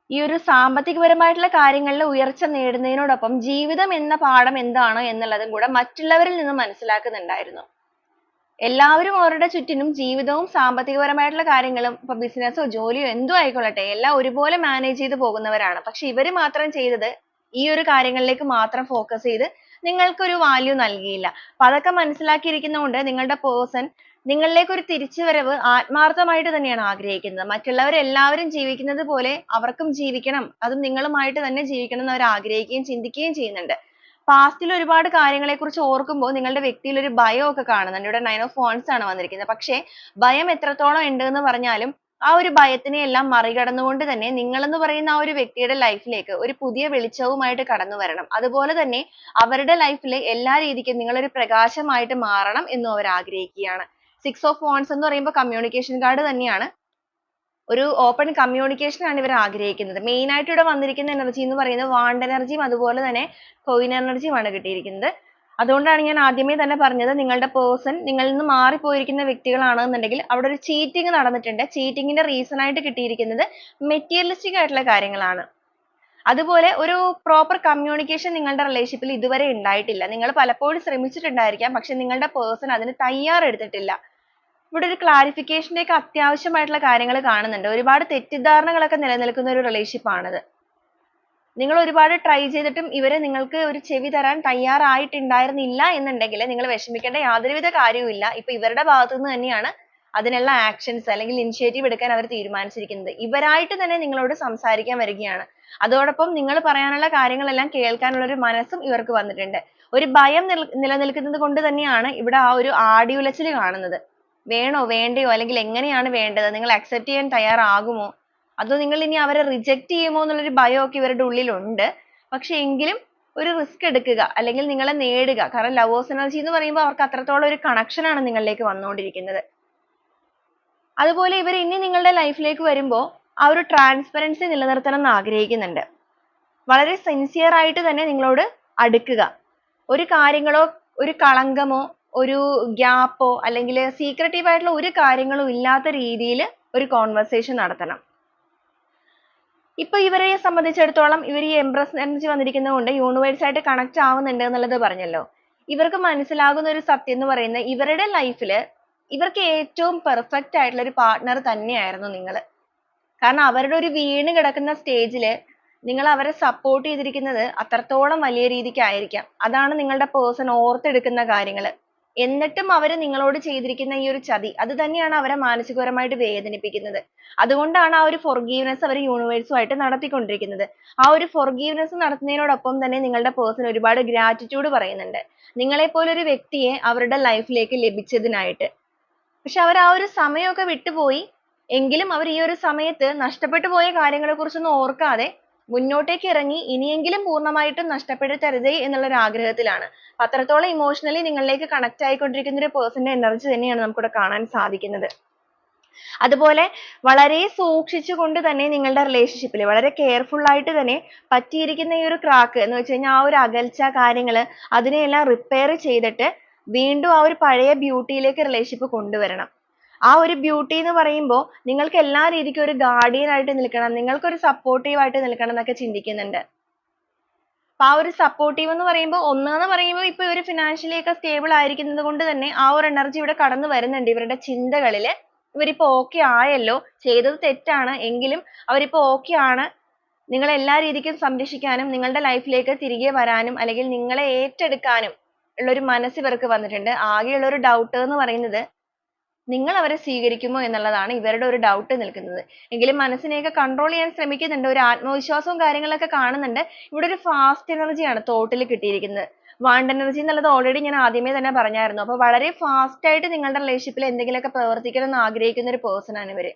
ഈ ഒരു സാമ്പത്തികപരമായിട്ടുള്ള കാര്യങ്ങളിൽ ഉയർച്ച നേടുന്നതിനോടൊപ്പം ജീവിതം എന്ന പാഠം എന്താണ് എന്നുള്ളതും കൂടെ മറ്റുള്ളവരിൽ നിന്ന് മനസ്സിലാക്കുന്നുണ്ടായിരുന്നു. എല്ലാവരും അവരുടെ ചുറ്റിനും ജീവിതവും സാമ്പത്തികപരമായിട്ടുള്ള കാര്യങ്ങളും ഇപ്പൊ ബിസിനസ്സോ ജോലിയോ എന്തോ ആയിക്കൊള്ളട്ടെ എല്ലാം ഒരുപോലെ മാനേജ് ചെയ്ത് പോകുന്നവരാണ്. പക്ഷെ ഇവര് മാത്രം ചെയ്തത് ഈ ഒരു കാര്യങ്ങളിലേക്ക് മാത്രം ഫോക്കസ് ചെയ്ത് നിങ്ങൾക്കൊരു വാല്യൂ നൽകിയില്ല. അപ്പൊ അതൊക്കെ മനസ്സിലാക്കിയിരിക്കുന്നതുകൊണ്ട് നിങ്ങളുടെ പേഴ്സൺ നിങ്ങളിലേക്ക് ഒരു തിരിച്ചുവരവ് ആത്മാർത്ഥമായിട്ട് തന്നെയാണ് ആഗ്രഹിക്കുന്നത്. മറ്റുള്ളവരെല്ലാവരും ജീവിക്കുന്നത് പോലെ അവർക്കും ജീവിക്കണം, അതും നിങ്ങളുമായിട്ട് തന്നെ ജീവിക്കണം എന്ന് അവർ ആഗ്രഹിക്കുകയും ചിന്തിക്കുകയും ചെയ്യുന്നുണ്ട്. പാസ്റ്റിൽ ഒരുപാട് കാര്യങ്ങളെ കുറിച്ച് ഓർക്കുമ്പോൾ നിങ്ങളുടെ വ്യക്തിയിൽ ഒരു ഭയമൊക്കെ കാണുന്നുണ്ട്. ഇവിടെ 9 of wands ആണ് വന്നിരിക്കുന്നത്. പക്ഷേ ഭയം എത്രത്തോളം ഉണ്ട് എന്ന് പറഞ്ഞാലും ആ ഒരു ഭയത്തിനെ എല്ലാം മറികടന്നുകൊണ്ട് തന്നെ നിങ്ങളെന്ന് പറയുന്ന ആ ഒരു വ്യക്തിയുടെ ലൈഫിലേക്ക് ഒരു പുതിയ വെളിച്ചവുമായിട്ട് കടന്നു വരണം. അതുപോലെ തന്നെ അവരുടെ ലൈഫിൽ എല്ലാ രീതിക്കും നിങ്ങളൊരു പ്രകാശമായിട്ട് മാറണം എന്നും അവർ ആഗ്രഹിക്കുകയാണ്. 6 ഓഫ് വാണ്ട്സ് എന്ന് പറയുമ്പോൾ കമ്മ്യൂണിക്കേഷൻ കാർഡ് തന്നെയാണ്. ഒരു ഓപ്പൺ കമ്മ്യൂണിക്കേഷൻ ആണ് ഇവർ ആഗ്രഹിക്കുന്നത്. മെയിൻ ആയിട്ട് ഇവിടെ വന്നിരിക്കുന്ന എനർജി എന്ന് പറയുന്നത് വാണ്ട് എനർജിയും അതുപോലെ തന്നെ കോയിൻ എനർജിയുമാണ് കിട്ടിയിരിക്കുന്നത്. അതുകൊണ്ടാണ് ഞാൻ ആദ്യമേ തന്നെ പറഞ്ഞത് നിങ്ങളുടെ പേഴ്സൺ നിങ്ങളിൽ നിന്ന് മാറിപ്പോയിരിക്കുന്ന വ്യക്തികളാണെന്നുണ്ടെങ്കിൽ അവിടെ ഒരു ചീറ്റിംഗ് നടന്നിട്ടുണ്ട്. ചീറ്റിംഗിന്റെ റീസൺ ആയിട്ട് കിട്ടിയിരിക്കുന്നത് മെറ്റീരിയലിസ്റ്റിക് ആയിട്ടുള്ള കാര്യങ്ങളാണ്. അതുപോലെ ഒരു പ്രോപ്പർ കമ്മ്യൂണിക്കേഷൻ നിങ്ങളുടെ റിലേഷൻഷിപ്പിൽ ഇതുവരെ ഉണ്ടായിട്ടില്ല. നിങ്ങൾ പലപ്പോഴും ശ്രമിച്ചിട്ടുണ്ടായിരിക്കാം, പക്ഷെ നിങ്ങളുടെ പേഴ്സൺ അതിന് തയ്യാറെടുത്തിട്ടില്ല. ഇവിടെ ഒരു ക്ലാരിഫിക്കേഷന്റെ ഒക്കെ അത്യാവശ്യമായിട്ടുള്ള കാര്യങ്ങൾ കാണുന്നുണ്ട്. ഒരുപാട് തെറ്റിദ്ധാരണകളൊക്കെ നിലനിൽക്കുന്ന ഒരു റിലേഷൻഷിപ്പ് ആണിത്. നിങ്ങൾ ഒരുപാട് ട്രൈ ചെയ്തിട്ടും ഇവര് നിങ്ങൾക്ക് ഒരു ചെവി തരാൻ തയ്യാറായിട്ടുണ്ടായിരുന്നില്ല എന്നുണ്ടെങ്കിൽ നിങ്ങൾ വിഷമിക്കേണ്ട യാതൊരുവിധ കാര്യവുമില്ല. ഇപ്പൊ ഇവരുടെ ഭാഗത്തു നിന്ന് തന്നെയാണ് അതിനുള്ള ആക്ഷൻസ് അല്ലെങ്കിൽ ഇനിഷ്യേറ്റീവ് എടുക്കാൻ അവർ തീരുമാനിച്ചിരിക്കുന്നത്. ഇവരായിട്ട് തന്നെ നിങ്ങളോട് സംസാരിക്കാൻ വരികയാണ്. അതോടൊപ്പം നിങ്ങൾ പറയാനുള്ള കാര്യങ്ങളെല്ലാം കേൾക്കാനുള്ള ഒരു മനസ്സും ഇവർക്ക് വന്നിട്ടുണ്ട്. ഒരു ഭയം നിലനിൽക്കുന്നത് കൊണ്ട് തന്നെയാണ് ഇവിടെ ആ ഒരു ആടിയുലച്ചിൽ കാണുന്നത്. വേണോ വേണ്ടയോ അല്ലെങ്കിൽ എങ്ങനെയാണ് വേണ്ടത്, നിങ്ങൾ അക്സെപ്റ്റ് ചെയ്യാൻ തയ്യാറാകുമോ, അതോ നിങ്ങൾ ഇനി അവരെ റിജക്ട് ചെയ്യുമോ എന്നുള്ളൊരു ഭയമൊക്കെ ഇവരുടെ ഉള്ളിലുണ്ട്. പക്ഷെ എങ്കിലും ഒരു റിസ്ക് എടുക്കുക അല്ലെങ്കിൽ നിങ്ങളെ നേടുക. കാരണം ലവേഴ്സ് എനർജി എന്ന് പറയുമ്പോൾ അവർക്ക് അത്രത്തോളം ഒരു കണക്ഷൻ ആണ് നിങ്ങളിലേക്ക് വന്നുകൊണ്ടിരിക്കുന്നത്. അതുപോലെ ഇവർ ഇനി നിങ്ങളുടെ ലൈഫിലേക്ക് വരുമ്പോൾ ആ ഒരു ട്രാൻസ്പെറൻസി നിലനിർത്തണം എന്ന് ആഗ്രഹിക്കുന്നുണ്ട്. വളരെ സിൻസിയർ ആയിട്ട് തന്നെ നിങ്ങളോട് അടുക്കുക. ഒരു കാര്യങ്ങളോ ഒരു കളങ്കമോ ഒരു ഗ്യാപ്പോ അല്ലെങ്കിൽ സീക്രട്ടീവ് ആയിട്ടുള്ള ഒരു കാര്യങ്ങളും ഇല്ലാത്ത രീതിയിൽ ഒരു കോൺവെർസേഷൻ നടത്തണം. ഇപ്പൊ ഇവരെ സംബന്ധിച്ചിടത്തോളം ഇവർ ഈ എംപ്രസ് എനർജി വന്നിരിക്കുന്നത് കൊണ്ട് യൂണിവേഴ്സ് ആയിട്ട് കണക്ട് ആവുന്നുണ്ട് എന്നുള്ളത് പറഞ്ഞല്ലോ. ഇവർക്ക് മനസ്സിലാകുന്ന ഒരു സത്യം എന്ന് പറയുന്നത് ഇവരുടെ ലൈഫിൽ ഇവർക്ക് ഏറ്റവും പെർഫെക്റ്റ് ആയിട്ടുള്ള ഒരു പാർട്ട്ണർ തന്നെയായിരുന്നു നിങ്ങൾ. കാരണം അവരുടെ ഒരു വീണ് കിടക്കുന്ന സ്റ്റേജിൽ നിങ്ങൾ അവരെ സപ്പോർട്ട് ചെയ്തിരിക്കുന്നത് അത്രത്തോളം വലിയ രീതിക്കായിരിക്കാം. അതാണ് നിങ്ങളുടെ പേഴ്സൺ ഓർത്തെടുക്കുന്ന കാര്യങ്ങൾ. എന്നിട്ടും അവർ നിങ്ങളോട് ചെയ്തിരിക്കുന്ന ഈ ഒരു ചതി അത് തന്നെയാണ് അവരെ മാനസികപരമായിട്ട് വേദനിപ്പിക്കുന്നത്. അതുകൊണ്ടാണ് ആ ഒരു forgiveness അവർ യൂണിവേഴ്സുമായിട്ട് നടത്തിക്കൊണ്ടിരിക്കുന്നത്. ആ ഒരു forgiveness നടത്തുന്നതിനോടൊപ്പം തന്നെ നിങ്ങളുടെ പേഴ്സൺ ഒരുപാട് ഗ്രാറ്റിറ്റ്യൂഡ് പറയുന്നുണ്ട് നിങ്ങളെപ്പോലെ ഒരു വ്യക്തിയെ അവരുടെ ലൈഫിലേക്ക് ലഭിച്ചതിനായിട്ട്. പക്ഷെ അവർ ആ ഒരു സമയമൊക്കെ വിട്ടുപോയി എങ്കിലും അവർ ഈ ഒരു സമയത്ത് നഷ്ടപ്പെട്ടു പോയ കാര്യങ്ങളെ കുറിച്ചൊന്നും ഓർക്കാതെ മുന്നോട്ടേക്ക് ഇറങ്ങി ഇനിയെങ്കിലും പൂർണ്ണമായിട്ടും നഷ്ടപ്പെടുത്തരുതേ എന്നുള്ള ഒരു ആഗ്രഹത്തിലാണ്. അത്രത്തോളം ഇമോഷണലി നിങ്ങളിലേക്ക് കണക്ട് ആയിക്കൊണ്ടിരിക്കുന്ന ഒരു പേഴ്സന്റെ എനർജി തന്നെയാണ് നമുക്കിവിടെ കാണാൻ സാധിക്കുന്നത്. അതുപോലെ വളരെ സൂക്ഷിച്ചുകൊണ്ട് തന്നെ നിങ്ങളുടെ റിലേഷൻഷിപ്പിൽ വളരെ കെയർഫുൾ ആയിട്ട് തന്നെ പറ്റിയിരിക്കുന്ന ഈ ഒരു ക്രാക്ക് എന്ന് വെച്ച് കഴിഞ്ഞാൽ ആ ഒരു അകൽച്ച കാര്യങ്ങൾ അതിനെയെല്ലാം റിപ്പയർ ചെയ്തിട്ട് വീണ്ടും ആ ഒരു പഴയ ബ്യൂട്ടിയിലേക്ക് റിലേഷൻഷിപ്പ് കൊണ്ടുവരണം. ആ ഒരു ബ്യൂട്ടി എന്ന് പറയുമ്പോൾ നിങ്ങൾക്ക് എല്ലാ രീതിക്കും ഒരു ഗാർഡിയൻ ആയിട്ട് നിൽക്കണം, നിങ്ങൾക്കൊരു സപ്പോർട്ടീവ് ആയിട്ട് നിൽക്കണം എന്നൊക്കെ ചിന്തിക്കുന്നുണ്ട്. അപ്പൊ ആ ഒരു സപ്പോർട്ടീവ് എന്ന് പറയുമ്പോൾ ഒന്നെന്ന് പറയുമ്പോൾ ഇപ്പൊ ഇവർ ഫിനാൻഷ്യലി ഒക്കെ സ്റ്റേബിൾ ആയിരിക്കുന്നത് കൊണ്ട് തന്നെ ആ ഒരു എനർജി ഇവിടെ കടന്നു വരുന്നുണ്ട്. ഇവരുടെ ചിന്തകളില് ഇവരിപ്പോ ഓക്കെ ആയല്ലോ, ചെയ്തത് തെറ്റാണ് എങ്കിലും അവരിപ്പോ ഓക്കെ ആണ്, നിങ്ങളെ എല്ലാ രീതിക്കും സംരക്ഷിക്കാനും നിങ്ങളുടെ ലൈഫിലേക്ക് തിരികെ വരാനും അല്ലെങ്കിൽ നിങ്ങളെ ഏറ്റെടുക്കാനും ഉള്ള ഒരു മനസ്സ് ഇവർക്ക് വന്നിട്ടുണ്ട്. ആകെയുള്ള ഒരു ഡൗട്ട് എന്ന് പറയുന്നത് നിങ്ങൾ അവരെ സ്വീകരിക്കുമോ എന്നുള്ളതാണ് ഇവരുടെ ഒരു ഡൗട്ട് നിൽക്കുന്നത്. എങ്കിലും മനസ്സിനെയൊക്കെ കൺട്രോൾ ചെയ്യാൻ ശ്രമിക്കുന്നുണ്ട്. ഒരു ആത്മവിശ്വാസവും കാര്യങ്ങളൊക്കെ കാണുന്നുണ്ട്. ഇവിടെ ഒരു ഫാസ്റ്റ് എനർജിയാണ് തോട്ടിൽ കിട്ടിയിരിക്കുന്നത്. വാണ്ട് എനർജി എന്നുള്ളത് ഓൾറെഡി ഞാൻ ആദ്യമേ തന്നെ പറഞ്ഞായിരുന്നു. അപ്പൊ വളരെ ഫാസ്റ്റ് ആയിട്ട് നിങ്ങളുടെ റിലേഷൻഷിപ്പിൽ എന്തെങ്കിലുമൊക്കെ പ്രവർത്തിക്കണം എന്ന് ആഗ്രഹിക്കുന്ന ഒരു പേഴ്സൺ ആണ് ഇവര്.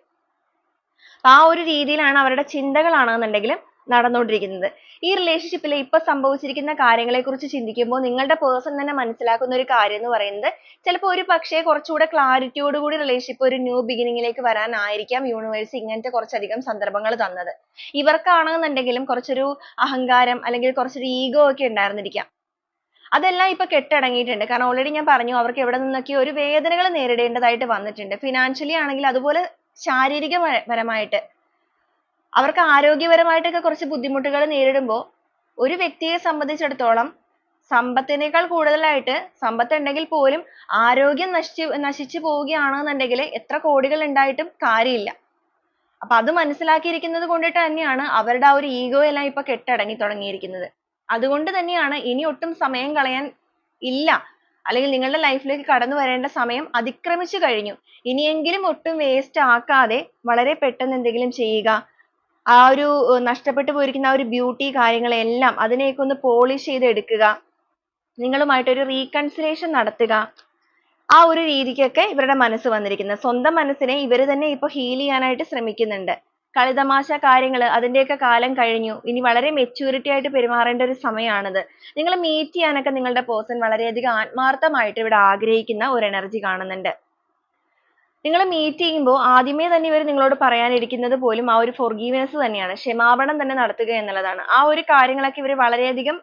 ആ ഒരു രീതിയിലാണ് അവരുടെ ചിന്തകളാണെന്നുണ്ടെങ്കിലും നടന്നുകൊണ്ടിരിക്കുന്നത്. ഈ റിലേഷൻഷിപ്പിൽ ഇപ്പൊ സംഭവിച്ചിരിക്കുന്ന കാര്യങ്ങളെ കുറിച്ച് ചിന്തിക്കുമ്പോൾ നിങ്ങളുടെ പേഴ്സൺ തന്നെ മനസ്സിലാക്കുന്ന ഒരു കാര്യം എന്ന് പറയുന്നത് ചിലപ്പോൾ ഒരു പക്ഷേ കുറച്ചുകൂടെ ക്ലാരിറ്റിയോട് കൂടി റിലേഷൻഷിപ്പ് ഒരു ന്യൂ ബിഗിനിങ്ങിലേക്ക് വരാനായിരിക്കാം യൂണിവേഴ്സ് ഇങ്ങനത്തെ കുറച്ചധികം സന്ദർഭങ്ങൾ തന്നത്. ഇവർക്കാണെന്നുണ്ടെങ്കിലും കുറച്ചൊരു അഹങ്കാരം അല്ലെങ്കിൽ കുറച്ചൊരു ഈഗോ ഒക്കെ ഉണ്ടായിരുന്നിരിക്കാം. അതെല്ലാം ഇപ്പൊ കെട്ടടങ്ങിയിട്ടുണ്ട്. കാരണം ഓൾറെഡി ഞാൻ പറഞ്ഞു അവർക്ക് എവിടെ നിന്നൊക്കെ ഒരു വേദനകൾ നേരിടേണ്ടതായിട്ട് വന്നിട്ടുണ്ട്. ഫിനാൻഷ്യലി ആണെങ്കിൽ അതുപോലെ ശാരീരികപരമായിട്ട് അവർക്ക് ആരോഗ്യപരമായിട്ടൊക്കെ കുറച്ച് ബുദ്ധിമുട്ടുകൾ നേരിടുമ്പോൾ ഒരു വ്യക്തിയെ സംബന്ധിച്ചിടത്തോളം സമ്പത്തിനേക്കാൾ കൂടുതലായിട്ട് സമ്പത്ത് ഉണ്ടെങ്കിൽ പോലും ആരോഗ്യം നശിച്ചു പോവുകയാണെന്നുണ്ടെങ്കിൽ എത്ര കോടികൾ ഉണ്ടായിട്ടും കാര്യമില്ല. അപ്പൊ അത് മനസ്സിലാക്കിയിരിക്കുന്നത് കൊണ്ടിട്ട് തന്നെയാണ് അവരുടെ ആ ഒരു ഈഗോ എല്ലാം ഇപ്പൊ കെട്ടടങ്ങി തുടങ്ങിയിരിക്കുന്നത്. അതുകൊണ്ട് തന്നെയാണ് ഇനി ഒട്ടും സമയം കളയാൻ ഇല്ല, അല്ലെങ്കിൽ നിങ്ങളുടെ ലൈഫിലേക്ക് കടന്നു വരേണ്ട സമയം അതിക്രമിച്ചു കഴിഞ്ഞു. ഇനിയെങ്കിലും ഒട്ടും വേസ്റ്റ് ആക്കാതെ വളരെ പെട്ടെന്ന് എന്തെങ്കിലും ചെയ്യുക. ആ ഒരു നഷ്ടപ്പെട്ടു പോയിരിക്കുന്ന ആ ഒരു ബ്യൂട്ടി കാര്യങ്ങളെല്ലാം അതിനെയൊക്കെ ഒന്ന് പോളിഷ് ചെയ്ത് എടുക്കുക. നിങ്ങളുമായിട്ട് ഒരു റീകൺസിലേഷൻ നടത്തുക. ആ ഒരു രീതിക്കൊക്കെ ഇവരുടെ മനസ്സ് വന്നിരിക്കുന്നത്. സ്വന്തം മനസ്സിനെ ഇവര് തന്നെ ഇപ്പൊ ഹീൽ ചെയ്യാനായിട്ട് ശ്രമിക്കുന്നുണ്ട്. കളിതമാശ കാര്യങ്ങള് അതിന്റെയൊക്കെ കാലം കഴിഞ്ഞു. ഇനി വളരെ മെച്യൂരിറ്റി ആയിട്ട് പെരുമാറേണ്ട ഒരു സമയമാണിത്. നിങ്ങൾ മീറ്റ് ചെയ്യാനൊക്കെ നിങ്ങളുടെ പേഴ്സൺ വളരെയധികം ആത്മാർത്ഥമായിട്ട് ഇവിടെ ആഗ്രഹിക്കുന്ന ഒരു എനർജി കാണുന്നുണ്ട്. നിങ്ങൾ മീറ്റ് ചെയ്യുമ്പോൾ ആദ്യമേ തന്നെ ഇവർ നിങ്ങളോട് പറയാനിരിക്കുന്നത് പോലും ആ ഒരു ഫോർഗീവ്നെസ് തന്നെയാണ്. ക്ഷമാപണം തന്നെ നടത്തുക എന്നുള്ളതാണ്. ആ ഒരു കാര്യങ്ങളൊക്കെ ഇവർ വളരെയധികം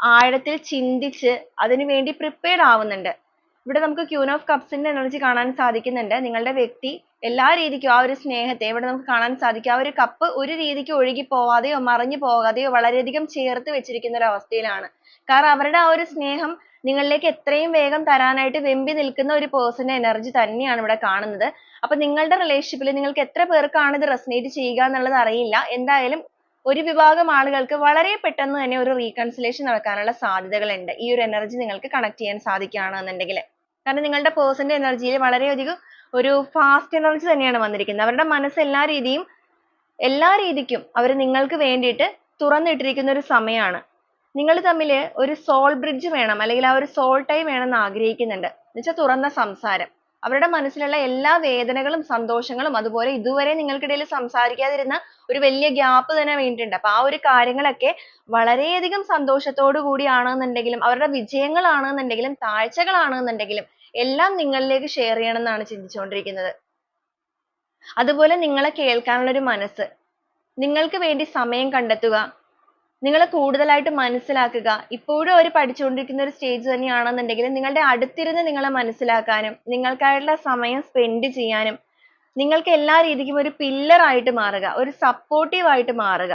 ആഴത്തിൽ ചിന്തിച്ച് അതിനു വേണ്ടി പ്രിപ്പയർഡ് ആവുന്നുണ്ട്. ഇവിടെ നമുക്ക് ക്യൂൻ ഓഫ് കപ്സിന്റെ എനർജി കാണാൻ സാധിക്കുന്നുണ്ട്. നിങ്ങളുടെ വ്യക്തി എല്ലാ രീതിക്കും ആ ഒരു സ്നേഹത്തെ ഇവിടെ നമുക്ക് കാണാൻ സാധിക്കും. ആ ഒരു കപ്പ് ഒരു രീതിക്ക് ഒഴുകി പോവാതെയോ മറിഞ്ഞു പോകാതെയോ വളരെയധികം ചേർത്ത് വെച്ചിരിക്കുന്ന ഒരു അവസ്ഥയിലാണ്. കാരണം അവരുടെ ആ ഒരു സ്നേഹം നിങ്ങളിലേക്ക് എത്രയും വേഗം തരാനായിട്ട് വെമ്പി നിൽക്കുന്ന ഒരു പേഴ്സന്റെ എനർജി തന്നെയാണ് ഇവിടെ കാണുന്നത്. അപ്പൊ നിങ്ങളുടെ റിലേഷൻഷിപ്പിൽ നിങ്ങൾക്ക് എത്ര പേർക്കാണ് ഇത് റെസനേറ്റ് ചെയ്യുക എന്നുള്ളത് അറിയില്ല. എന്തായാലും ഒരു വിഭാഗം ആളുകൾക്ക് വളരെ പെട്ടെന്ന് തന്നെ ഒരു റീകൺസിലേഷൻ നടക്കാനുള്ള സാധ്യതകളുണ്ട്. ഈ ഒരു എനർജി നിങ്ങൾക്ക് കണക്ട് ചെയ്യാൻ സാധിക്കുകയാണെന്നുണ്ടെങ്കിൽ. കാരണം നിങ്ങളുടെ പേഴ്സന്റെ എനർജിയിൽ വളരെയധികം ഒരു ഫാസ്റ്റ് എനർജി തന്നെയാണ് വന്നിരിക്കുന്നത്. അവരുടെ മനസ്സ് എല്ലാ രീതിക്കും അവർ നിങ്ങൾക്ക് വേണ്ടിയിട്ട് തുറന്നിട്ടിരിക്കുന്ന ഒരു സമയമാണ്. നിങ്ങൾ തമ്മിൽ ഒരു സോൾ ബ്രിഡ്ജ് വേണം, അല്ലെങ്കിൽ ആ ഒരു സോൾ ടൈ വേണമെന്ന് ആഗ്രഹിക്കുന്നുണ്ട്. എന്നുവെച്ചാൽ തുറന്ന സംസാരം. അവരുടെ മനസ്സിലുള്ള എല്ലാ വേദനകളും സന്തോഷങ്ങളും അതുപോലെ ഇതുവരെ നിങ്ങൾക്കിടയിൽ സംസാരിക്കാതിരുന്ന ഒരു വലിയ ഗ്യാപ്പ് തന്നെ വീണിട്ടുണ്ട്. അപ്പൊ ആ ഒരു കാര്യങ്ങളൊക്കെ വളരെയധികം സന്തോഷത്തോടു കൂടിയാണെന്നുണ്ടെങ്കിലും അവരുടെ വിജയങ്ങളാണെന്നുണ്ടെങ്കിലും താഴ്ചകളാണെന്നുണ്ടെങ്കിലും എല്ലാം നിങ്ങളിലേക്ക് ഷെയർ ചെയ്യണം എന്നാണ് ചിന്തിച്ചുകൊണ്ടിരിക്കുന്നത്. അതുപോലെ നിങ്ങളെ കേൾക്കാനുള്ള ഒരു മനസ്സ്, നിങ്ങൾക്ക് വേണ്ടി സമയം കണ്ടെത്തുക, നിങ്ങളെ കൂടുതലായിട്ട് മനസ്സിലാക്കുക. ഇപ്പോഴും അവർ പഠിച്ചുകൊണ്ടിരിക്കുന്ന ഒരു സ്റ്റേജ് തന്നെയാണെന്നുണ്ടെങ്കിൽ നിങ്ങളുടെ അടുത്തിരുന്ന് നിങ്ങളെ മനസ്സിലാക്കാനും നിങ്ങൾക്കായിട്ടുള്ള സമയം സ്പെൻഡ് ചെയ്യാനും നിങ്ങൾക്ക് എല്ലാ രീതിക്കും ഒരു പില്ലർ ആയിട്ട് മാറുക, ഒരു സപ്പോർട്ടീവ് ആയിട്ട് മാറുക.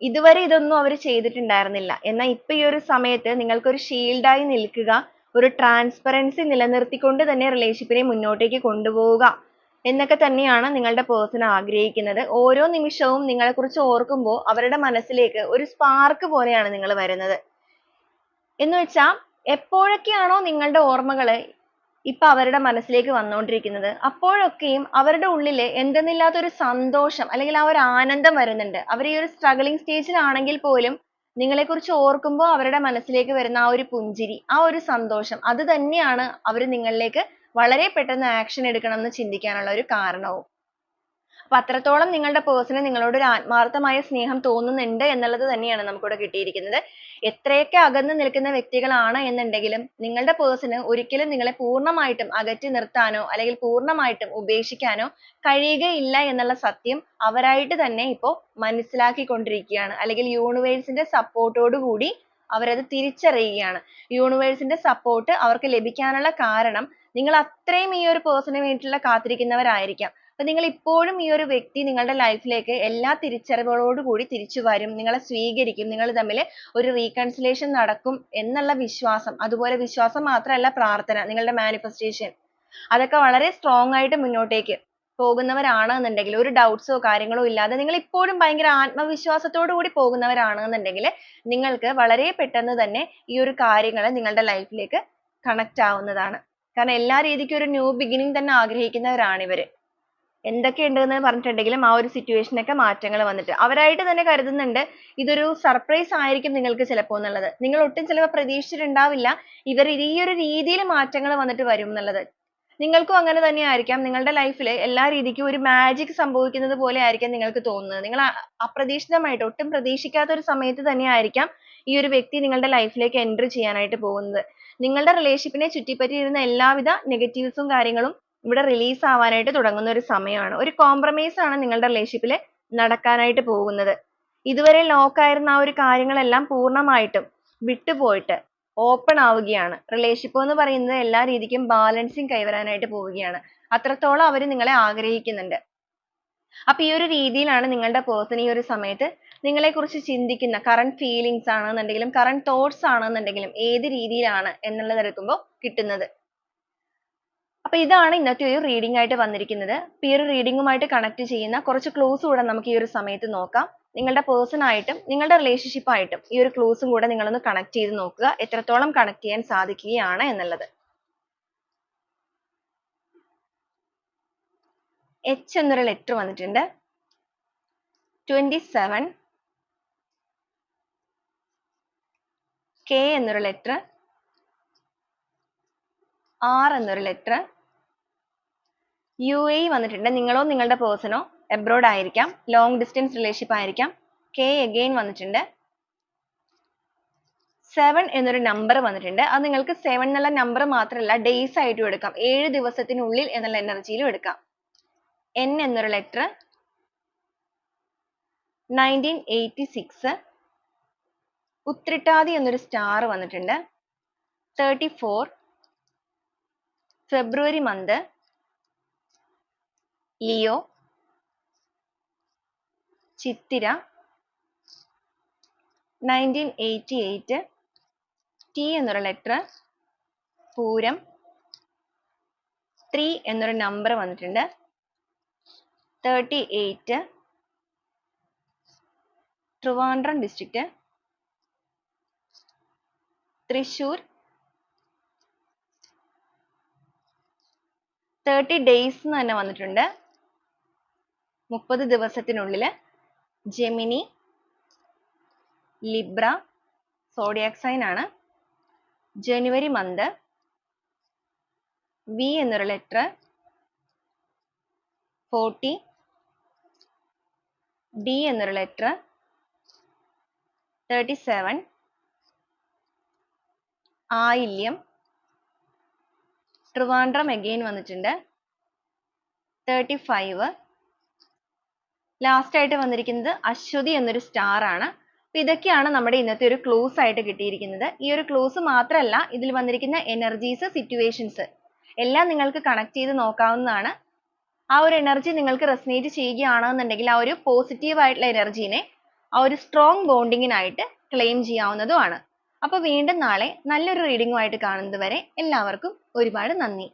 ഇതുവരെ ഇതൊന്നും അവർ ചെയ്തിട്ടുണ്ടായിരുന്നില്ല. എന്നാൽ ഇപ്പൊ ഈ ഒരു സമയത്ത് നിങ്ങൾക്കൊരു ഷീൽഡായി നിൽക്കുക, ഒരു ട്രാൻസ്പെറൻസി നിലനിർത്തിക്കൊണ്ട് തന്നെ റിലേഷൻഷിപ്പിനെ മുന്നോട്ടേക്ക് കൊണ്ടുപോവുക എന്നൊക്കെ തന്നെയാണ് നിങ്ങളുടെ പേഴ്സൺ ആഗ്രഹിക്കുന്നത്. ഓരോ നിമിഷവും നിങ്ങളെക്കുറിച്ച് ഓർക്കുമ്പോൾ അവരുടെ മനസ്സിലേക്ക് ഒരു സ്പാർക്ക് പോലെയാണ് നിങ്ങൾ വരുന്നത്. എന്ന് വെച്ചാൽ എപ്പോഴൊക്കെയാണോ നിങ്ങളുടെ ഓർമ്മകൾ ഇപ്പൊ അവരുടെ മനസ്സിലേക്ക് വന്നുകൊണ്ടിരിക്കുന്നത് അപ്പോഴൊക്കെയും അവരുടെ ഉള്ളിൽ എന്തെന്നില്ലാത്ത ഒരു സന്തോഷം അല്ലെങ്കിൽ ആ ഒരു ആനന്ദം വരുന്നുണ്ട്. അവർ ഈ ഒരു സ്ട്രഗിളിംഗ് സ്റ്റേജിലാണെങ്കിൽ പോലും നിങ്ങളെക്കുറിച്ച് ഓർക്കുമ്പോൾ അവരുടെ മനസ്സിലേക്ക് വരുന്ന ആ ഒരു പുഞ്ചിരി, ആ ഒരു സന്തോഷം, അത് തന്നെയാണ് അവർ നിങ്ങളിലേക്ക് വളരെ പെട്ടെന്ന് ആക്ഷൻ എടുക്കണം എന്ന് ചിന്തിക്കാനുള്ള ഒരു കാരണവും. അപ്പൊ അത്രത്തോളം നിങ്ങളുടെ പേഴ്സണ് നിങ്ങളോട് ഒരു ആത്മാർത്ഥമായ സ്നേഹം തോന്നുന്നുണ്ട് എന്നുള്ളത് തന്നെയാണ് നമുക്കിവിടെ കിട്ടിയിരിക്കുന്നത്. എത്രയൊക്കെ അകന്ന് നിൽക്കുന്ന വ്യക്തികളാണ് എന്നുണ്ടെങ്കിലും നിങ്ങളുടെ പേഴ്സണ് ഒരിക്കലും നിങ്ങളെ പൂർണ്ണമായിട്ടും അകറ്റി നിർത്താനോ അല്ലെങ്കിൽ പൂർണ്ണമായിട്ടും ഉപേക്ഷിക്കാനോ കഴിയുകയില്ല എന്നുള്ള സത്യം അവരായിട്ട് തന്നെ ഇപ്പോ മനസ്സിലാക്കിക്കൊണ്ടിരിക്കുകയാണ്. അല്ലെങ്കിൽ യൂണിവേഴ്സിന്റെ സപ്പോർട്ടോട് കൂടി അവരത് തിരിച്ചറിയുകയാണ്. യൂണിവേഴ്സിന്റെ സപ്പോർട്ട് അവർക്ക് ലഭിക്കാനുള്ള കാരണം നിങ്ങൾ അത്രയും ഈ ഒരു പേഴ്സണിന് വേണ്ടിയിട്ടുള്ള കാത്തിരിക്കുന്നവരായിരിക്കാം. അപ്പൊ നിങ്ങൾ ഇപ്പോഴും ഈ ഒരു വ്യക്തി നിങ്ങളുടെ ലൈഫിലേക്ക് എല്ലാ തിരിച്ചറിവുകളോട് കൂടി തിരിച്ചു വരും, നിങ്ങളെ സ്വീകരിക്കും, നിങ്ങൾ തമ്മിൽ ഒരു റീകൺസിലേഷൻ നടക്കും എന്നുള്ള വിശ്വാസം, അതുപോലെ വിശ്വാസം മാത്രമല്ല പ്രാർത്ഥന, നിങ്ങളുടെ മാനിഫെസ്റ്റേഷൻ, അതൊക്കെ വളരെ സ്ട്രോങ് ആയിട്ട് മുന്നോട്ടേക്ക് പോകുന്നവരാണെന്നുണ്ടെങ്കിൽ ഒരു ഡൗട്ട്സോ കാര്യങ്ങളോ ഇല്ലാതെ നിങ്ങൾ ഇപ്പോഴും ഭയങ്കര ആത്മവിശ്വാസത്തോടു കൂടി പോകുന്നവരാണെന്നുണ്ടെങ്കിൽ നിങ്ങൾക്ക് വളരെ പെട്ടെന്ന് തന്നെ ഈ ഒരു കാര്യങ്ങൾ നിങ്ങളുടെ ലൈഫിലേക്ക് കണക്ട് ആവുന്നതാണ്. കാരണം എല്ലാ രീതിക്കും ഒരു ന്യൂ ബിഗിനിങ് തന്നെ ആഗ്രഹിക്കുന്നവരാണ് ഇവര്. എന്തൊക്കെയുണ്ടെന്ന് പറഞ്ഞിട്ടുണ്ടെങ്കിലും ആ ഒരു സിറ്റുവേഷൻ ഒക്കെ മാറ്റങ്ങൾ വന്നിട്ട് അവരായിട്ട് തന്നെ കരുതുന്നുണ്ട് ഇതൊരു സർപ്രൈസ് ആയിരിക്കും നിങ്ങൾക്ക് ചിലപ്പോൾ എന്നുള്ളത്. നിങ്ങൾ ഒട്ടും ചിലപ്പോൾ പ്രതീക്ഷിച്ചിട്ടുണ്ടാവില്ല ഇവർ ഈ ഒരു രീതിയിൽ മാറ്റങ്ങൾ വന്നിട്ട് വരും എന്നുള്ളത്. നിങ്ങൾക്കും അങ്ങനെ തന്നെ ആയിരിക്കാം. നിങ്ങളുടെ ലൈഫിൽ എല്ലാ രീതിക്കും ഒരു മാജിക് സംഭവിക്കുന്നത് പോലെ ആയിരിക്കാം നിങ്ങൾക്ക് തോന്നുന്നത്. നിങ്ങൾ അപ്രതീക്ഷിതമായിട്ട് ഒട്ടും പ്രതീക്ഷിക്കാത്ത ഒരു സമയത്ത് തന്നെ ആയിരിക്കാം ഈ ഒരു വ്യക്തി നിങ്ങളുടെ ലൈഫിലേക്ക് എൻറ്റർ ചെയ്യാനായിട്ട് പോകുന്നത്. നിങ്ങളുടെ റിലേഷൻഷിപ്പിനെ ചുറ്റിപ്പറ്റിയിരുന്ന എല്ലാവിധ നെഗറ്റീവ്സും കാര്യങ്ങളും ഇവിടെ റിലീസ് ആവാനായിട്ട് തുടങ്ങുന്ന ഒരു സമയമാണ്. ഒരു കോംപ്രമൈസ് ആണ് നിങ്ങളുടെ റിലേഷൻഷിപ്പിൽ നടക്കാനായിട്ട് പോകുന്നത്. ഇതുവരെ ലോക്ക് ആയിരുന്ന ആ ഒരു കാര്യങ്ങളെല്ലാം പൂർണ്ണമായിട്ടും വിട്ടുപോയിട്ട് ഓപ്പൺ ആവുകയാണ്. റിലേഷൻഷിപ്പ് എന്ന് പറയുന്നത് എല്ലാ രീതിക്കും ബാലൻസിങ് കൈവരാനായിട്ട് പോവുകയാണ്. അത്രത്തോളം അവർ നിങ്ങളെ ആഗ്രഹിക്കുന്നുണ്ട്. അപ്പൊ ഈ ഒരു രീതിയിലാണ് നിങ്ങളുടെ പേഴ്സൺ ഈ ഒരു സമയത്ത് നിങ്ങളെക്കുറിച്ച് ചിന്തിക്കുന്ന കറന്റ് ഫീലിങ്സ് ആണെന്നുണ്ടെങ്കിലും കറന്റ് തോട്ട്സ് ആണെന്നുണ്ടെങ്കിലും ഏത് രീതിയിലാണ് എന്നുള്ളത് എടുക്കുമ്പോൾ കിട്ടുന്നത്. അപ്പൊ ഇതാണ് ഇന്നത്തെ ഒരു റീഡിംഗ് ആയിട്ട് വന്നിരിക്കുന്നത്. ഈ ഒരു റീഡിംഗുമായിട്ട് കണക്ട് ചെയ്യുന്ന കുറച്ച് ക്ലൂസ് കൂടെ നമുക്ക് ഈ ഒരു സമയത്ത് നോക്കാം. നിങ്ങളുടെ പേഴ്സൺ ആയിട്ടും നിങ്ങളുടെ റിലേഷൻഷിപ്പ് ആയിട്ടും ഈ ഒരു ക്ലൂസും കൂടെ നിങ്ങളൊന്ന് കണക്ട് ചെയ്ത് നോക്കുക, എത്രത്തോളം കണക്ട് ചെയ്യാൻ സാധിക്കുകയാണ് എന്നുള്ളത്. H എന്നൊരു ലെറ്റർ വന്നിട്ടുണ്ട്. 27, K എന്നൊരു ലെറ്റർ, R എന്നൊരു ലെറ്റർ. UAE വന്നിട്ടുണ്ട്. നിങ്ങളോ നിങ്ങളുടെ പേഴ്സണോ എബ്രോഡ് ആയിരിക്കാം, ലോങ് ഡിസ്റ്റൻസ് റിലേഷൻഷിപ്പ് ആയിരിക്കാം. K again വന്നിട്ടുണ്ട്. 7 എന്നൊരു നമ്പർ വന്നിട്ടുണ്ട്. അത് നിങ്ങൾക്ക് 7 എന്നുള്ള നമ്പർ മാത്രമല്ല ഡേയ്സ് ആയിട്ടും എടുക്കാം, 7 ദിവസത്തിനുള്ളിൽ എന്നുള്ള എനർജിയിലും എടുക്കാം. N എന്നൊരു ലെറ്റർ. 1986. ഉത്രിട്ടാതി എന്നൊരു സ്റ്റാർ വന്നിട്ടുണ്ട്. 34. February month. ലിയോ. ചിത്തിര. 1988. T എന്നൊരു ലെറ്റർ. പൂരം. 3 എന്നൊരു നമ്പർ വന്നിട്ടുണ്ട്. 38. ട്രിവാൻഡ്രം ഡിസ്ട്രിക്റ്റ്. തൃശൂർ. 30 days എന്ന് തന്നെ വന്നിട്ടുണ്ട്, 30 ദിവസത്തിനുള്ളിൽ. ജെമിനി. ലിബ്ര, സോഡിയാക് സൈൻ ആണ്. ജനുവരി മന്ത്. V എന്നൊരു ലെറ്റർ. 40. D എന്നൊരു ലെറ്റർ. 37. ആയില്യം. ട്രിവാൻഡ്രം അഗെയിൻ വന്നിട്ടുണ്ട്. 35. ലാസ്റ്റ് ആയിട്ട് വന്നിരിക്കുന്നത് അശ്വതി എന്നൊരു സ്റ്റാർ ആണ്. അപ്പൊ ഇതൊക്കെയാണ് നമ്മുടെ ഇന്നത്തെ ഒരു ക്ലൂസ് ആയിട്ട് കിട്ടിയിരിക്കുന്നത്. ഈ ഒരു ക്ലൂസ് മാത്രമല്ല, ഇതിൽ വന്നിരിക്കുന്ന എനർജീസ്, സിറ്റുവേഷൻസ് എല്ലാം നിങ്ങൾക്ക് കണക്ട് ചെയ്ത് നോക്കാവുന്നതാണ്. ആ ഒരു എനർജി നിങ്ങൾക്ക് റെസനേറ്റ് ചെയ്യുകയാണെന്നുണ്ടെങ്കിൽ ആ ഒരു പോസിറ്റീവ് ആയിട്ടുള്ള എനർജീനെ ആ ഒരു സ്ട്രോങ് ബോണ്ടിങ്ങിനായിട്ട് ക്ലെയിം ചെയ്യാവുന്നതുമാണ്. അപ്പോൾ വീണ്ടും നാളെ നല്ലൊരു റീഡിംഗുമായിട്ട് കാണുന്നത് വരെ എല്ലാവർക്കും ഒരുപാട് നന്ദി.